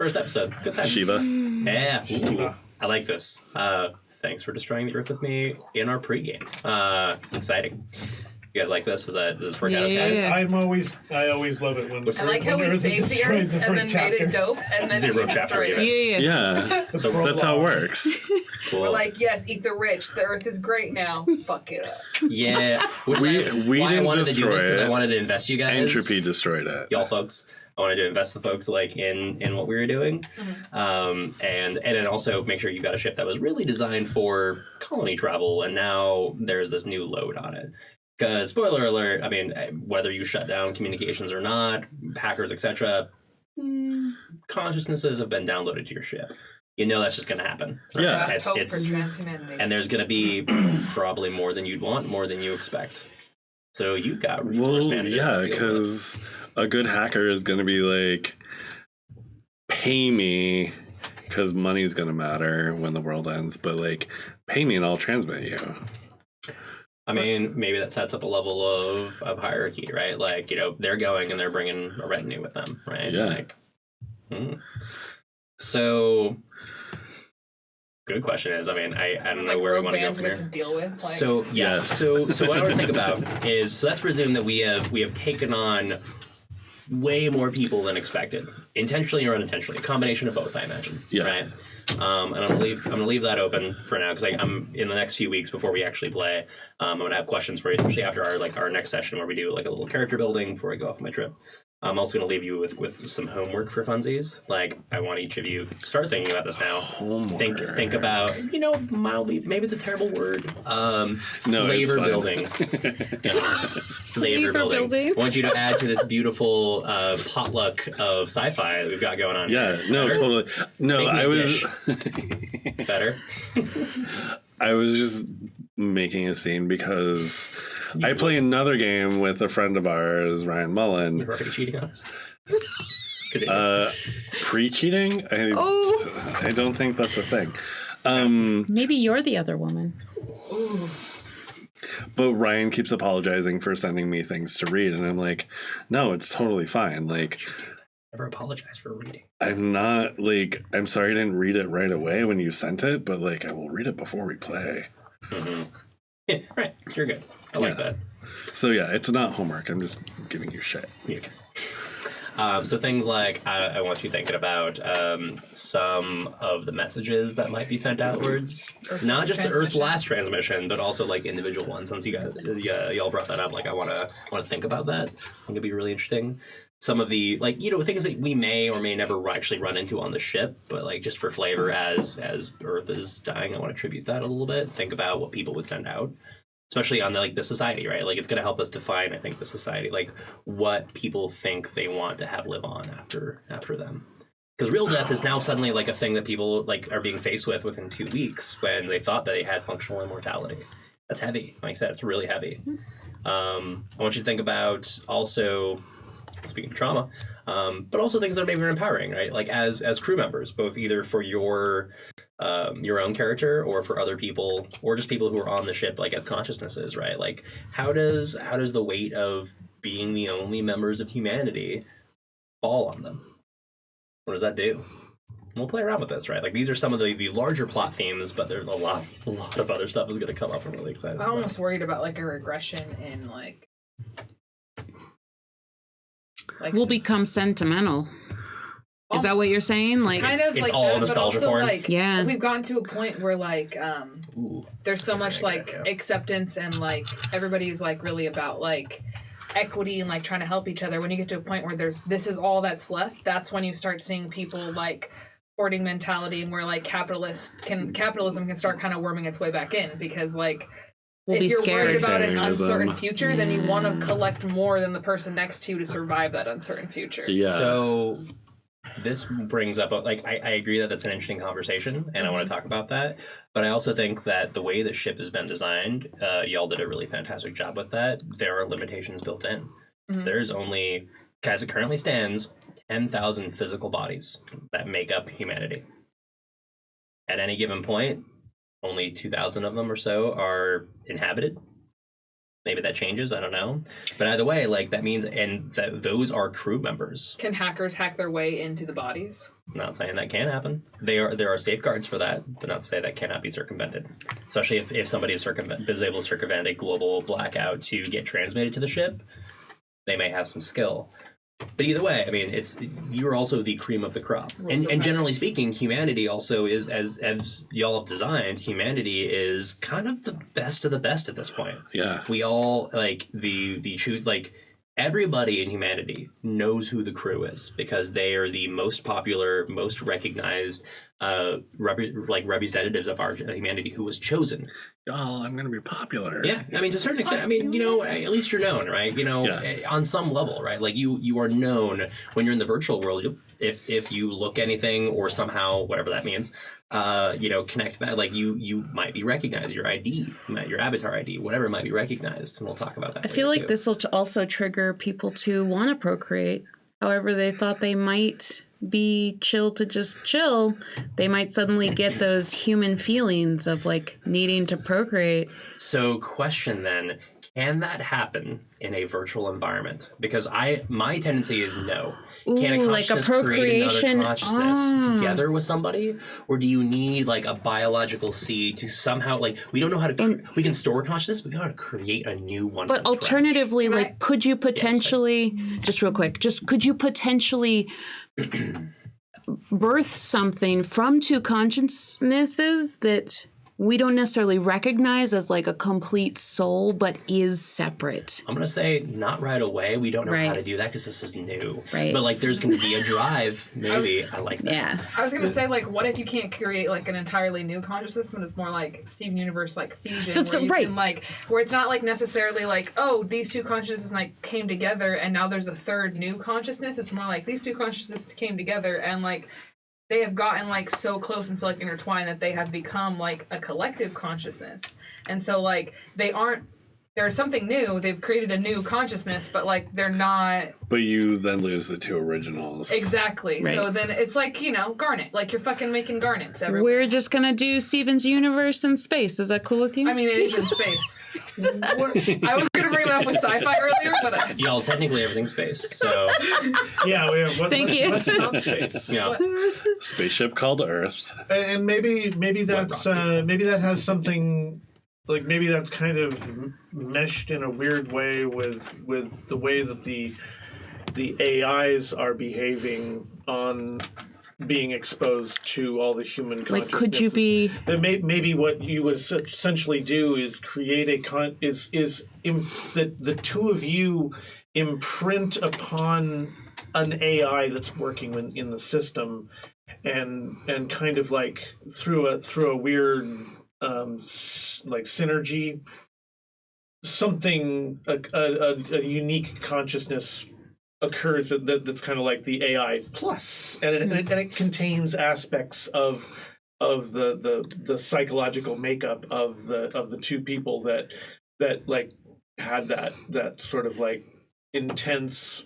First episode, good time. Shiva. Yeah, ooh, I like this. Thanks for destroying the Earth with me in our pregame. It's exciting. You guys like this? Does this work out okay? Yeah. I always love it when. I like how we saved the Earth and then made it dope, and then Zero we chapter, destroyed it. Yeah, So that's how it works. Cool. We're like, yes, eat the rich. The Earth is great now. Fuck it up. Yeah, which We why I didn't wanted to do destroy this because I it. wanted to invest you guys. Entropy destroyed it. Y'all folks. I wanted to invest the folks like in what we were doing, and then also make sure you got a ship that was really designed for colony travel, and now there's this new load on it. Because spoiler alert, I mean, whether you shut down communications or not, hackers, etc., consciousnesses have been downloaded to your ship. You know that's just going to happen. Yeah. Let's hope for transhumanity. And there's going to be probably more than you'd want, more than you expect. So you've got resource managers. Yeah, to deal with. because a good hacker is going to be like, pay me, because money's going to matter when the world ends, but like, pay me and I'll transmit you. I mean, maybe that sets up a level of hierarchy, right? Like, they're going and they're bringing a retinue with them, right? Yeah. Like, So, good question is, I mean, I don't know where we want to go from here. To deal with, like, So, yeah. Yes. So what I want to think about is, so let's presume that we have taken on way more people than expected, intentionally or unintentionally, a combination of both, I imagine. Yeah. Right. And I'm gonna leave that open for now because I'm in the next few weeks before we actually play. I'm gonna have questions for you, especially after our next session where we do like a little character building before I go off on my trip. I'm also going to leave you with some homework for funsies. Like, I want each of you to start thinking about this now. Homework. Think about, mildly, maybe it's a terrible word. No, flavor it's fine. building. Flavor building. I want you to add to this beautiful potluck of sci-fi that we've got going on. Yeah, no, Better? totally. No, Make me I a was. Better. I was just making a scene because I play another game with a friend of ours, Ryan Mullen. You're already cheating on us. Pre-cheating? I don't think that's a thing. Maybe you're the other woman. ooh. But Ryan keeps apologizing for sending me things to read, and I'm like, no, it's totally fine. Like, Never apologize for reading. I'm not like, I'm sorry I didn't read it right away when you sent it, but like, I will read it before we play. Mm-hmm. Yeah, right. You're good. I like that. So yeah, it's not homework. I'm just giving you shit. Yeah. So things like I want you thinking about some of the messages that might be sent outwards, not just the Earth's last transmission, but also like individual ones. Since you guys y'all brought that up, like I want to think about that. I think it'd be really interesting. Some of the things that we may or may never actually run into on the ship, but like just for flavor, as Earth is dying, I want to tribute that a little bit. Think about what people would send out. Especially on the society, right? Like, it's going to help us define, I think, the society, like what people think they want to have live on after them. Because real death is now suddenly like a thing that people like are being faced with within 2 weeks when they thought that they had functional immortality. That's heavy. Like I said, it's really heavy. I want you to think about also, speaking of trauma, but also things that are maybe empowering, right? Like as crew members, both either for your own character or for other people or just people who are on the ship, like as consciousnesses, right? Like how does the weight of being the only members of humanity fall on them? What does that do? we'll play around with this, right? Like these are some of the larger plot themes, but there's a lot of other stuff is going to come up. I'm really excited. I'm almost worried about like a regression in like we'll become sentimental. Is that what you're saying? Like kind of it's like all that, nostalgia but also, porn. like, yeah, we've gotten to a point where like there's so much like acceptance and like everybody's like really about like equity and like trying to help each other. When you get to a point where this is all that's left, that's when you start seeing people like hoarding mentality and where like capitalism can start kind of worming its way back in, because like if you're worried about an uncertain future, then you want to collect more than the person next to you to survive that uncertain future. Yeah. So this brings up, like, I agree that that's an interesting conversation, and I want to talk about that. But I also think that the way the ship has been designed, y'all did a really fantastic job with that. There are limitations built in. There's only, as it currently stands, 10,000 physical bodies that make up humanity. At any given point, only 2,000 of them or so are inhabited. Maybe that changes, I don't know. But either way, like that means, and that those are crew members. Can hackers hack their way into the bodies? Not saying that can't happen. There are safeguards for that, but not to say that cannot be circumvented. Especially if somebody is able to circumvent a global blackout to get transmitted to the ship, they may have some skill. But either way, I mean, you're also the cream of the crop. And generally speaking, humanity also is, as y'all have designed, humanity is kind of the best of the best at this point. Yeah. We all, like, everybody in humanity knows who the crew is because they are the most popular, most recognized representatives of our humanity who was chosen. Oh, I'm going to be popular. Yeah, I mean, to a certain extent, I mean, you know, at least you're known, right? You know, on some level, right? Like you are known when you're in the virtual world. If you look anything or somehow, whatever that means, you know, connect that, like you might be recognized. Your ID, your avatar ID, whatever might be recognized, and we'll talk about that. I feel like this will also trigger people to want to procreate. However, they thought they might be chill to just chill, they might suddenly get those human feelings of like needing to procreate. So question then, can that happen in a virtual environment? Because my tendency is no. Can a like a consciousness procreation create another consciousness together with somebody? Or do you need like a biological seed to somehow, like, we don't know how to, we can store consciousness, but we don't know how to create a new one. But alternatively, like, could you potentially, just real quick, could you potentially birth something from two consciousnesses that we don't necessarily recognize as like a complete soul, but is separate? I'm going to say not right away. We don't know how to do that because this is new. Right. But like there's going to be a drive, maybe. I like that. Yeah. I was going to say, like, what if you can't create like an entirely new consciousness, but it's more like Steven Universe, like fusion. That's where you right. can, like, where it's not like necessarily like, oh, these two consciousnesses like came together and now there's a third new consciousness. It's more like these two consciousnesses came together and like they have gotten like so close and so like intertwined that they have become like a collective consciousness. And so like there's something new, they've created a new consciousness, but like they're not. But you then lose the two originals. Exactly. Right. So then it's like, you know, Garnet. Like you're fucking making Garnets everywhere. We're just gonna do Steven's Universe in space. Is that cool with you? I mean, it is in space. I was gonna bring that up with sci-fi earlier, but y'all, technically everything's space. So yeah, we have. What's about space? Yeah. Spaceship called Earth. And maybe that's maybe that has something. Like maybe that's kind of meshed in a weird way with the way that the AIs are behaving on being exposed to all the human consciousness. Like, could you be? Maybe what you would essentially do is create the two of you imprint upon an AI that's working in the system, and kind of like through a weird. Like synergy, something a unique consciousness occurs that's kind of like the AI plus, and it contains aspects of the psychological makeup of the two people that like had that sort of like intense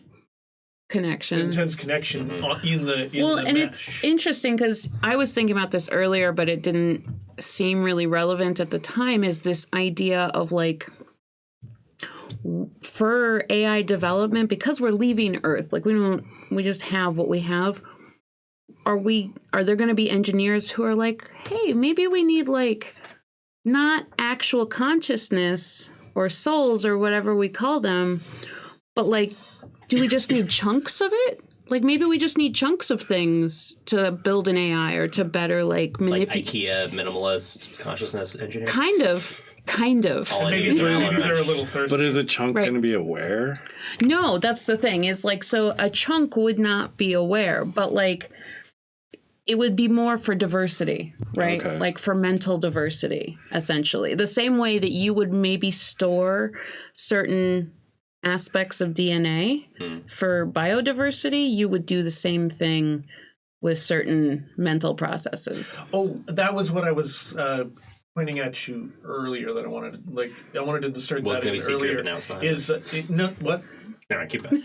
connection in the and mesh. It's interesting because I was thinking about this earlier, but it didn't seem really relevant at the time, is this idea of like for AI development, because we're leaving Earth, like we just have what we have. are there going to be engineers who are like, hey, maybe we need like not actual consciousness or souls or whatever we call them, but like, do we just need chunks of it? Like maybe we just need chunks of things to build an AI or to better like manipulate. Like IKEA minimalist consciousness engineer. Kind of. Maybe they're a little thirsty. But is a chunk going to be aware? No, that's the thing. Is like, so a chunk would not be aware, but like it would be more for diversity, right? Okay. Like for mental diversity, essentially. The same way that you would maybe store certain aspects of DNA for biodiversity, you would do the same thing with certain mental processes. Oh, that was what I was pointing at you earlier that I wanted to insert that in earlier. Is what? No, keep going.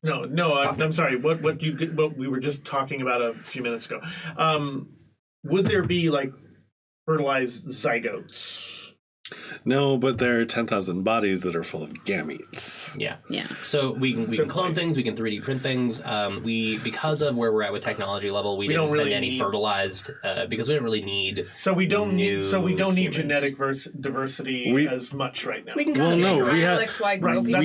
No, I'm sorry. What we were just talking about a few minutes ago. Would there be like fertilized zygotes? No, but there are 10,000 bodies that are full of gametes. Yeah. Yeah. So we can clone things, we can 3D print things. Because of where we're at with technology level, we didn't send any fertilized because we didn't really need. So we don't need genetic diversity as much right now. We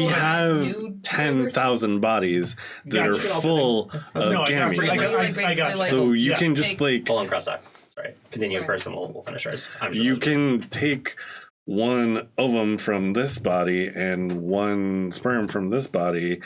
have 10,000 bodies that are full of gametes. So you can just like hold on, cross-talk. Sorry. Continue first, and we'll finish ours. You can take one ovum from this body and one sperm from this body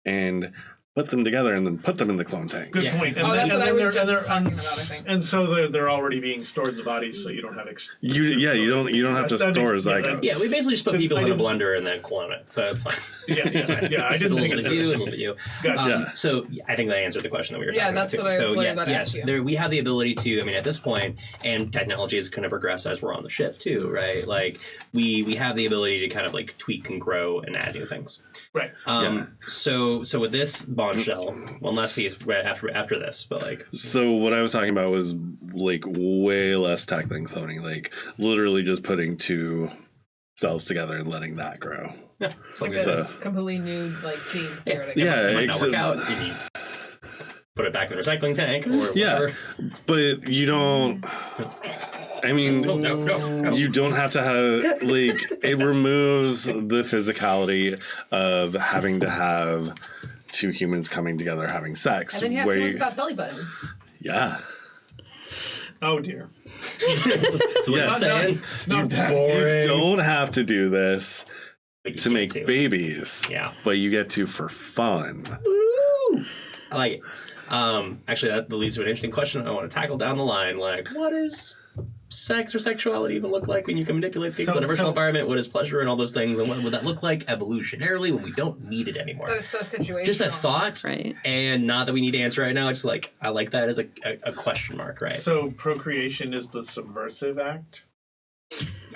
and put them together and then put them in the clone tank. Good point. And that's what I was just talking about, I think. And so they're already being stored in the bodies, so you don't have you don't have to store zygotes. Yeah, we basically just put people in a blender and then clone it, so it's fine. Yeah, I didn't think of you, a little bit you. Gotcha. So I think that answered the question that we were talking about. Yeah, that's what I was about to ask you. We have the ability to. I mean, at this point, and technology is going to progress as we're on the ship too, right? Like we have the ability to kind of like tweak and grow and add new things. Right. So with this bombshell, one last piece right after this, but like. So what I was talking about was like way less tech than cloning, like literally just putting two cells together and letting that grow. Yeah, it's like a completely new like genes there. Work out. You put it back in the recycling tank or whatever. Yeah, but you don't. I mean, no. You don't have to have, like, it removes the physicality of having to have two humans coming together having sex. And then you have humans without belly buttons. Yeah. Oh, dear. That's what you're saying? You don't have to do this to make babies. Yeah. But you get to for fun. Woo! I like it. Actually, that leads to an interesting question I want to tackle down the line. Like, what does sex or sexuality even look like when you can manipulate things in a virtual environment? What is pleasure and all those things? And what would that look like evolutionarily when we don't need it anymore? That is so situational. Just a thought, right? And not that we need to answer right now. It's like, I like that as a question mark, right? So procreation is the subversive act?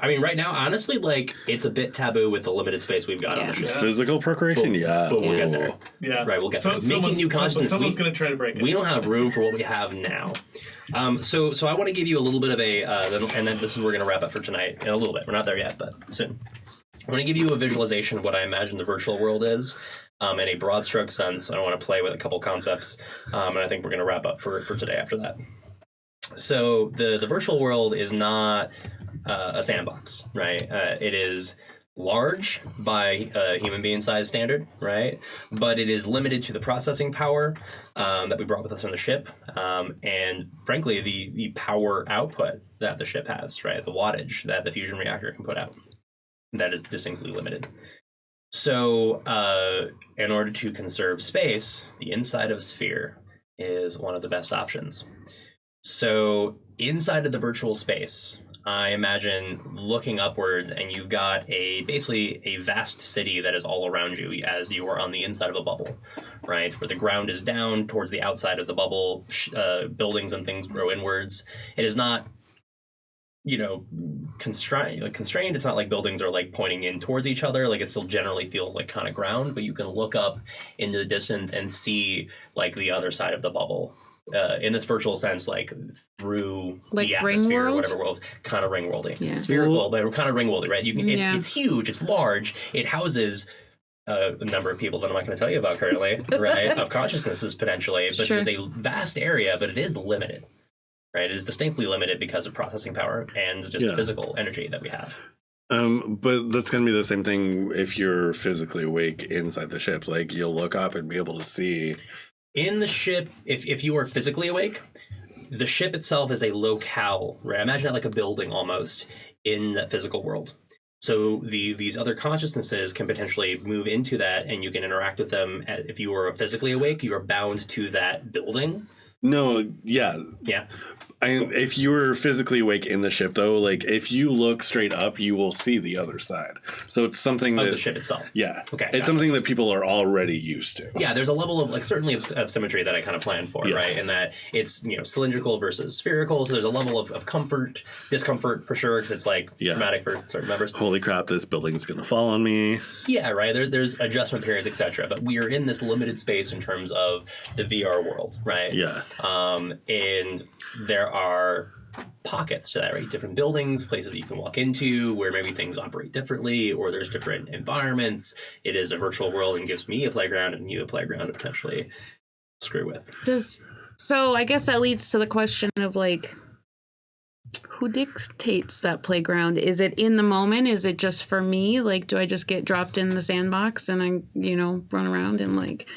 I mean, right now, honestly, like, it's a bit taboo with the limited space we've got on the ship. Physical procreation? But we'll get there. Yeah. Right, we'll get there. Making new consciousness. Someone's going to try to break it. We don't have room for what we have now. So I want to give you a little bit of and then this is where we're going to wrap up for tonight in a little bit. We're not there yet, but soon. I want to give you a visualization of what I imagine the virtual world is. In a broad stroke sense. I want to play with a couple concepts, and I think we're going to wrap up for today after that. So the virtual world is not a sandbox, right? It is large by human being size standard, right? But it is limited to the processing power that we brought with us on the ship, and frankly, the power output that the ship has, right? The wattage that the fusion reactor can put out. That is distinctly limited. So in order to conserve space, the inside of a sphere is one of the best options. So inside of the virtual space, I imagine looking upwards and you've got basically a vast city that is all around you as you are on the inside of a bubble, right? Where the ground is down towards the outside of the bubble, buildings and things grow inwards. It is not, constrained. It's not like buildings are like pointing in towards each other. Like it still generally feels like kind of ground, but you can look up into the distance and see like the other side of the bubble. In this virtual sense, like through like the atmosphere or whatever world, kind of ring worldy, yeah. Spherical, but kind of ring worldy, right? It's huge, it's large, it houses a number of people that I'm not going to tell you about currently, right, of consciousnesses potentially, but Sure. It is a vast area, but it is limited, right? It is distinctly limited because of processing power and just the physical energy that we have. But that's going to be the same thing if you're physically awake inside the ship. Like, you'll look up and be able to see. In the ship, if you are physically awake, the ship itself is a locale, right? Imagine it like a building almost in the physical world. So these other consciousnesses can potentially move into that, and you can interact with them. If you are physically awake, you are bound to that building. No, yeah. Yeah. If you were physically awake in the ship, though, like, if you look straight up, you will see the other side. So it's something Of that... the ship itself. Yeah. Okay. It's something that people are already used to. Yeah, there's a level of, like, certainly of symmetry that I kind of plan for, right? And that it's, cylindrical versus spherical, so there's a level of comfort, discomfort for sure, because it's, like, traumatic for certain members. Holy crap, this building's going to fall on me. Yeah, right? There's adjustment periods, etc. But we are in this limited space in terms of the VR world, right? Yeah. And there are pockets to that, right? Different buildings, places that you can walk into where maybe things operate differently, or there's different environments. It is a virtual world and gives me a playground and you a playground to potentially screw with. So I guess that leads to the question of, like, who dictates that playground? Is it in the moment? Is it just for me? Like, do I just get dropped in the sandbox and I, run around and, like,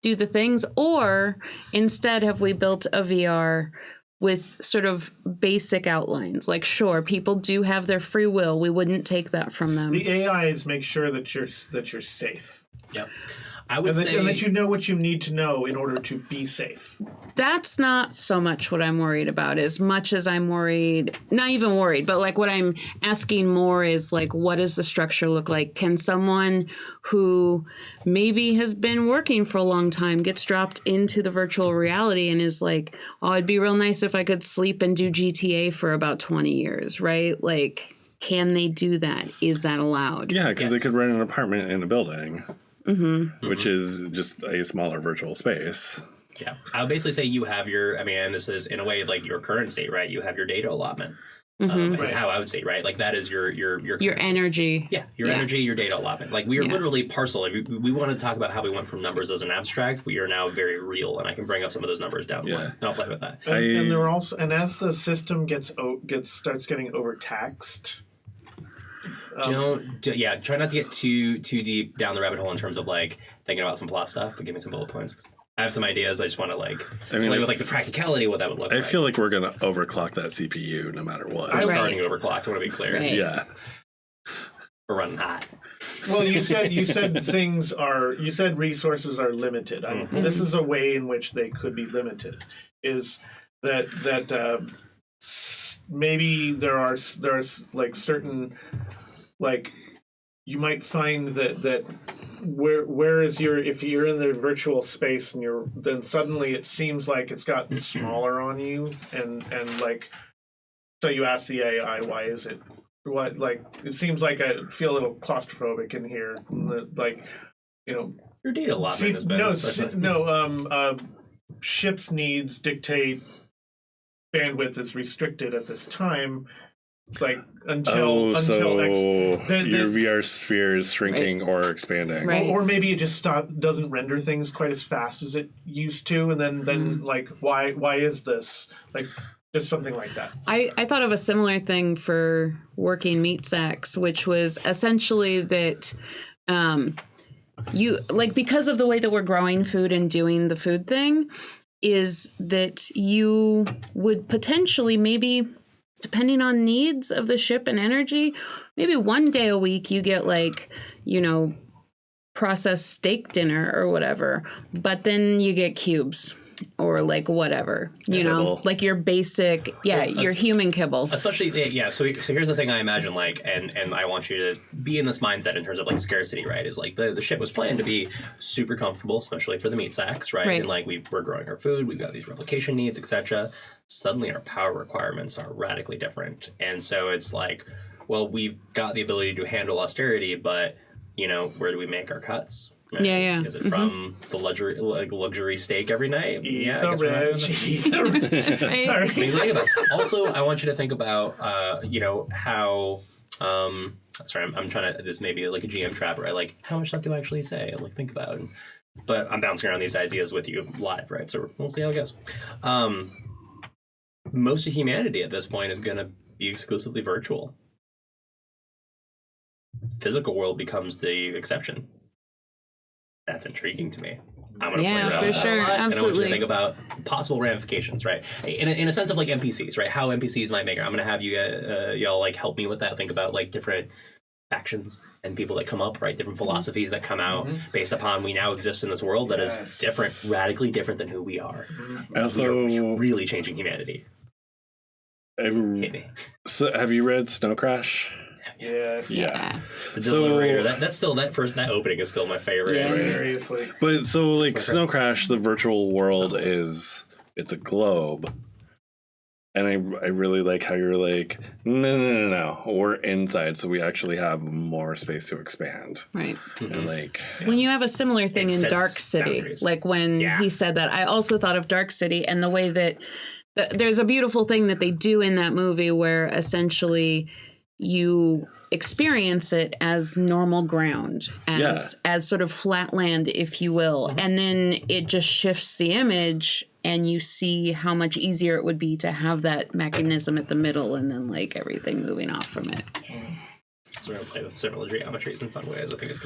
do the things? Or instead, have we built a VR with sort of basic outlines? Like, sure, people do have their free will. We wouldn't take that from them. The AIs make sure that you're safe. Yep. I would say... And that you know what you need to know in order to be safe. That's not so much what I'm worried about, as much as I'm worried, not even worried, but, like, what I'm asking more is, like, what does the structure look like? Can someone who maybe has been working for a long time gets dropped into the virtual reality and is like, oh, it'd be real nice if I could sleep and do GTA for about 20 years, right? Like, can they do that? Is that allowed? Yeah, because they could rent an apartment in a building. Which is just a smaller virtual space. Yeah. I would basically say you have and this is in a way like your current state, right? You have your data allotment. Is how I would say, right? Like, that is your energy. Yeah, your energy, your data allotment. Like, we are literally parcel. We want to talk about how we went from numbers as an abstract. We are now very real, and I can bring up some of those numbers down the line, and I'll play with that. And there are also, and as the system starts getting overtaxed. Try not to get too deep down the rabbit hole in terms of, like, thinking about some plot stuff, but give me some bullet points. I have some ideas. I just want to, like, play with, like, the practicality of what that would look like. I feel like we're going to overclock that CPU no matter what. We're starting overclocked. I want to be clear. Right. Yeah. We're running hot. Well, you said resources are limited. This is a way in which they could be limited. Is that maybe there's like certain, like, you might find that where is if you're in the virtual space and then suddenly it seems like it's gotten smaller on you and like, so you ask the AI, why is it what, like, it seems like I feel a little claustrophobic in here, like, your data allotment has been ship's needs dictate bandwidth is restricted at this time, like until your VR VR sphere is shrinking or expanding, or maybe it just doesn't render things quite as fast as it used to, and then like, why is this, like, just something like that. I thought of a similar thing for working meat sacks, which was essentially that you, like, because of the way that we're growing food and doing the food thing, is that you would potentially, maybe depending on needs of the ship and energy, maybe one day a week you get, like, processed steak dinner or whatever, but then you get cubes or, like, whatever, like your basic, your human kibble. Especially, so here's the thing I imagine, like, and I want you to be in this mindset in terms of, like, scarcity, right? Is, like, the ship was planned to be super comfortable, especially for the meat sacks, right? And, like, we're growing our food, we've got these replication needs, etc. Suddenly our power requirements are radically different. And so it's like, well, we've got the ability to handle austerity, but, where do we make our cuts? Right? Yeah. Is it from the luxury steak every night? Eat the rich. Also, I want you to think about, how Sorry, I'm trying to. This may be like a GM trap where I like how much stuff do I actually say and like think about. But I'm bouncing around these ideas with you live, right? So we'll see how it goes. Most of humanity at this point is going to be exclusively virtual. Physical world becomes the exception. That's intriguing to me. I'm gonna play around for sure, and absolutely. I want you to think about possible ramifications, right? In a sense of like NPCs, right? How NPCs might make it. I'm gonna have you y'all like help me with that. Think about like different factions and people that come up, right? Different philosophies that come out based upon we now exist in this world that is different, radically different than who we are. Also, we are really changing humanity. Hit me. So, have you read Snow Crash? Yes. Yeah. The Deliberator. That's still that opening is still my favorite. Yeah. Seriously. But so like Snow Crash, the virtual world it's a globe. And I really like how you're like, no, we're inside, so we actually have more space to expand. Right. And like when you have a similar thing in Dark City, boundaries. like when he said that, I also thought of Dark City and the way that there's a beautiful thing that they do in that movie where essentially you experience it as normal ground, as sort of flat land, if you will. And then it just shifts the image and you see how much easier it would be to have that mechanism at the middle and then like everything moving off from it. So we're gonna play with similar geometries in fun ways. I think it's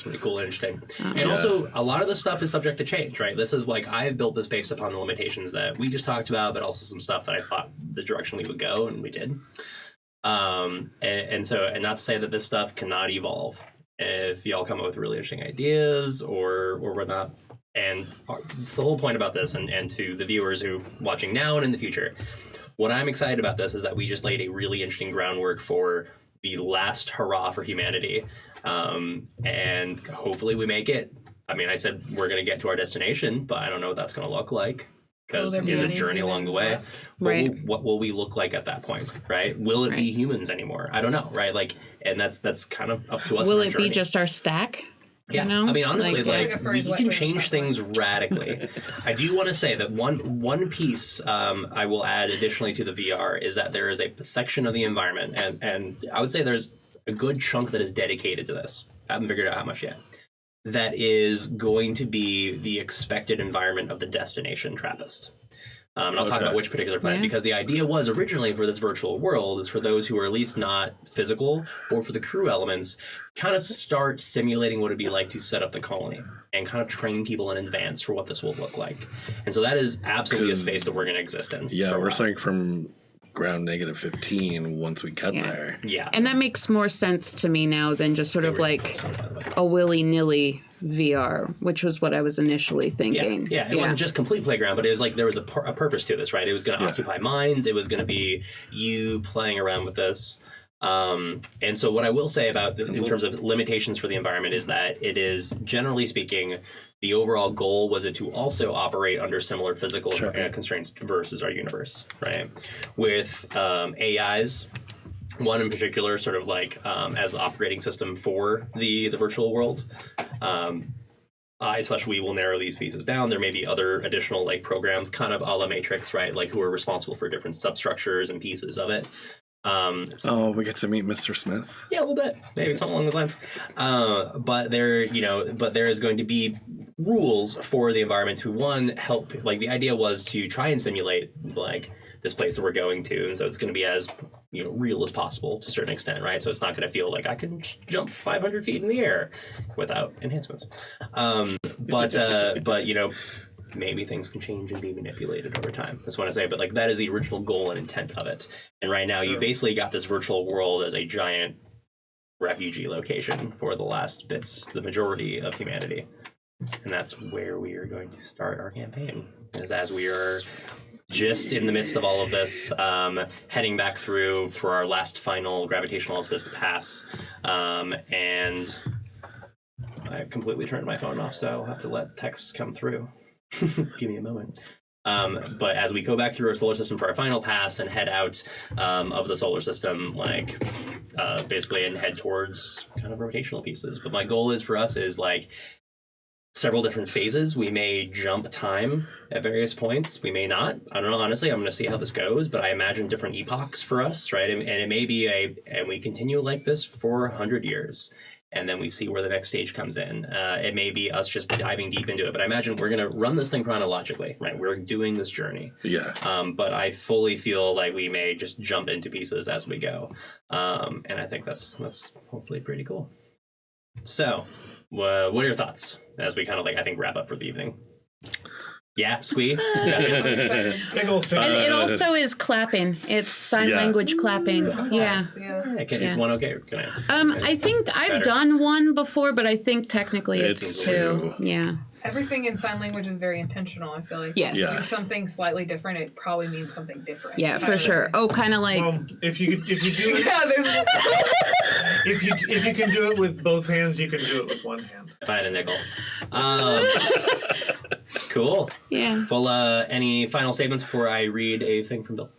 pretty cool and interesting. And also, a lot of this stuff is subject to change, right? This is like I've built this based upon the limitations that we just talked about, but also some stuff that I thought the direction we would go, and we did. And not to say that this stuff cannot evolve if y'all come up with really interesting ideas or whatnot. And it's the whole point about this, and to the viewers who watching now and in the future, what I'm excited about this is that we just laid a really interesting groundwork for the last hurrah for humanity, and hopefully we make it. I mean, I said we're going to get to our destination, but I don't know what that's going to look like because it's a journey along the way. Right. What will we look like at that point, right? Will it be humans anymore? I don't know, right? Like, and that's kind of up to us. Will it be just our stack? Yeah, you know? I mean, honestly, like we can change things radically. I do want to say that one piece I will add additionally to the VR is that there is a section of the environment, and I would say there's a good chunk that is dedicated to this. I haven't figured out how much yet. That is going to be the expected environment of the destination Trappist. And I'll talk about which particular planet, because the idea was originally for this virtual world is for those who are at least not physical, or for the crew elements, kind of start simulating what it'd be like to set up the colony and kind of train people in advance for what this will look like. And so that is absolutely a space that we're going to exist in. Yeah, we're starting from ground -15 once we get there. Yeah. And that makes more sense to me now than just sort of like a willy-nilly VR, which was what I was initially thinking. Yeah, it wasn't just complete playground, but it was like there was a purpose to this, right? It was going to occupy minds. It was going to be you playing around with this. And so what I will say about in terms of limitations for the environment is that it is, generally speaking, the overall goal was it to also operate under similar physical constraints versus our universe, right? With AIs, one in particular, sort of like as the operating system for the virtual world. We will narrow these pieces down. There may be other additional like programs, kind of a la Matrix, right? Like who are responsible for different substructures and pieces of it. We get to meet Mr. Smith. Yeah, a little bit, maybe something along those lines. But there is going to be rules for the environment to help. Like the idea was to try and simulate like this place that we're going to, and so it's going to be as real as possible to a certain extent, right? So it's not going to feel like I can jump 500 feet in the air without enhancements. But maybe things can change and be manipulated over time. That's what I say. But like that is the original goal and intent of it. And right now, you basically got this virtual world as a giant refugee location for the majority of humanity. And that's where we are going to start our campaign. As we are just in the midst of all of this, heading back through for our last final gravitational assist pass, and I completely turned my phone off, so I'll have to let texts come through. Give me a moment. But as we go back through our solar system for our final pass and head out of the solar system, basically, and head towards kind of rotational pieces. But my goal is for us is like several different phases. We may jump time at various points. We may not. I don't know, honestly. I'm going to see how this goes, but I imagine different epochs for us, right? And it may be and we continue like this for 100 years, and then we see where the next stage comes in. It may be us just diving deep into it, but I imagine we're going to run this thing chronologically, right? We're doing this journey. Yeah. But I fully feel like we may just jump into pieces as we go. And I think that's hopefully pretty cool. So, what are your thoughts as we kind of I think wrap up for the evening? Yeah, squee. Big old and it also is clapping. It's sign language clapping. Yeah. Is one okay? Can I think I've done one before, but I think technically it's two. Yeah. Everything in sign language is very intentional, I feel like. Yes. If you do something slightly different, it probably means something different. Yeah, for sure. Oh, kind of like... Well, if you do it... Yeah, there's... if you can do it with both hands, you can do it with one hand. If I had a nickel. Cool. Yeah. Well, any final statements before I read a thing from Bill?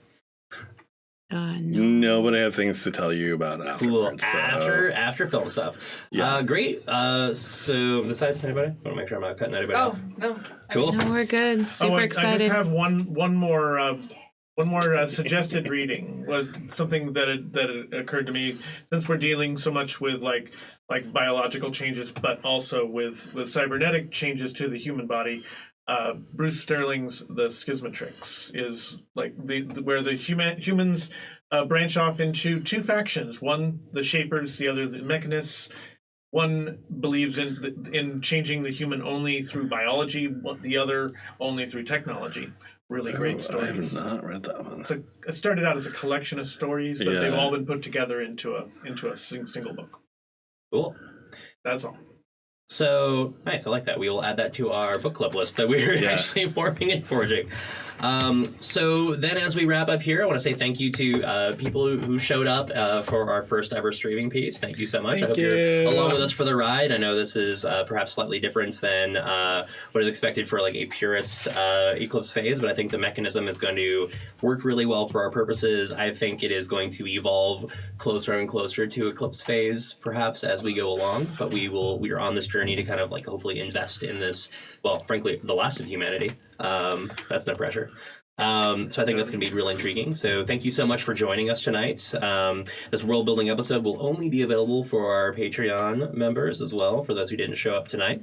No. No, but I have things to tell you about afterwards. Cool. After film stuff. Yeah. Great. So, this side, anybody? I want to make sure I'm not cutting anybody off. No. Cool. No, we're good. Super excited. I just have one more suggested reading. Something that occurred to me, since we're dealing so much with like biological changes, but also with cybernetic changes to the human body. Bruce Sterling's The Schismatrix is where the humans branch off into two factions. One, the Shapers; the other, the Mechanists. One believes in changing the human only through biology, the other only through technology. Really great stories. I have not read that one. It started out as a collection of stories, but they've all been put together into a single book. Cool. That's all. So, nice, I like that. We will add that to our book club list that we're actually forming and forging. So then as we wrap up here, I want to say thank you to people who showed up for our first ever streaming piece. Thank you so much. I hope you're along with us for the ride. I know this is perhaps slightly different than what is expected for a purist Eclipse phase, but I think the mechanism is going to work really well for our purposes. I think it is going to evolve closer and closer to Eclipse phase, perhaps, as we go along, but we are on this journey to kind of hopefully invest in this, well, frankly, the last of humanity. That's no pressure. So I think that's going to be real intriguing. So thank you so much for joining us tonight. This world building episode will only be available for our Patreon members as well, for those who didn't show up tonight.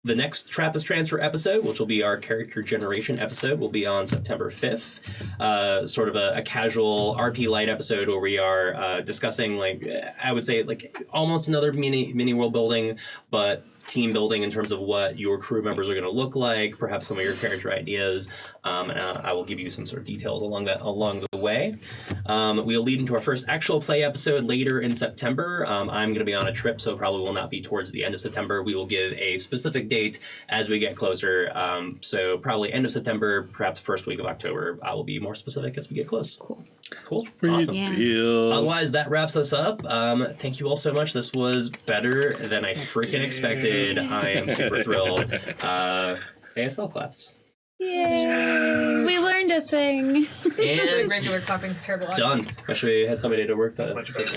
The next Trappist Transfer episode, which will be our character generation episode, will be on September 5th. Sort of a casual RP Light episode where we are discussing, I would say, almost another mini world building, but team building in terms of what your crew members are going to look like, perhaps some of your character ideas, and I will give you some sort of details along the way. We'll lead into our first actual play episode later in September. I'm going to be on a trip, so it probably will not be towards the end of September. We will give a specific date as we get closer, so probably end of September, perhaps first week of October. I will be more specific as we get close. Cool. Awesome. Deal. Otherwise, that wraps us up. Thank you all so much. This was better than I freaking expected. I am super thrilled. ASL claps. Yay! We learned a thing. And regular clapping's terrible. done. I should have had somebody to work that. Much better.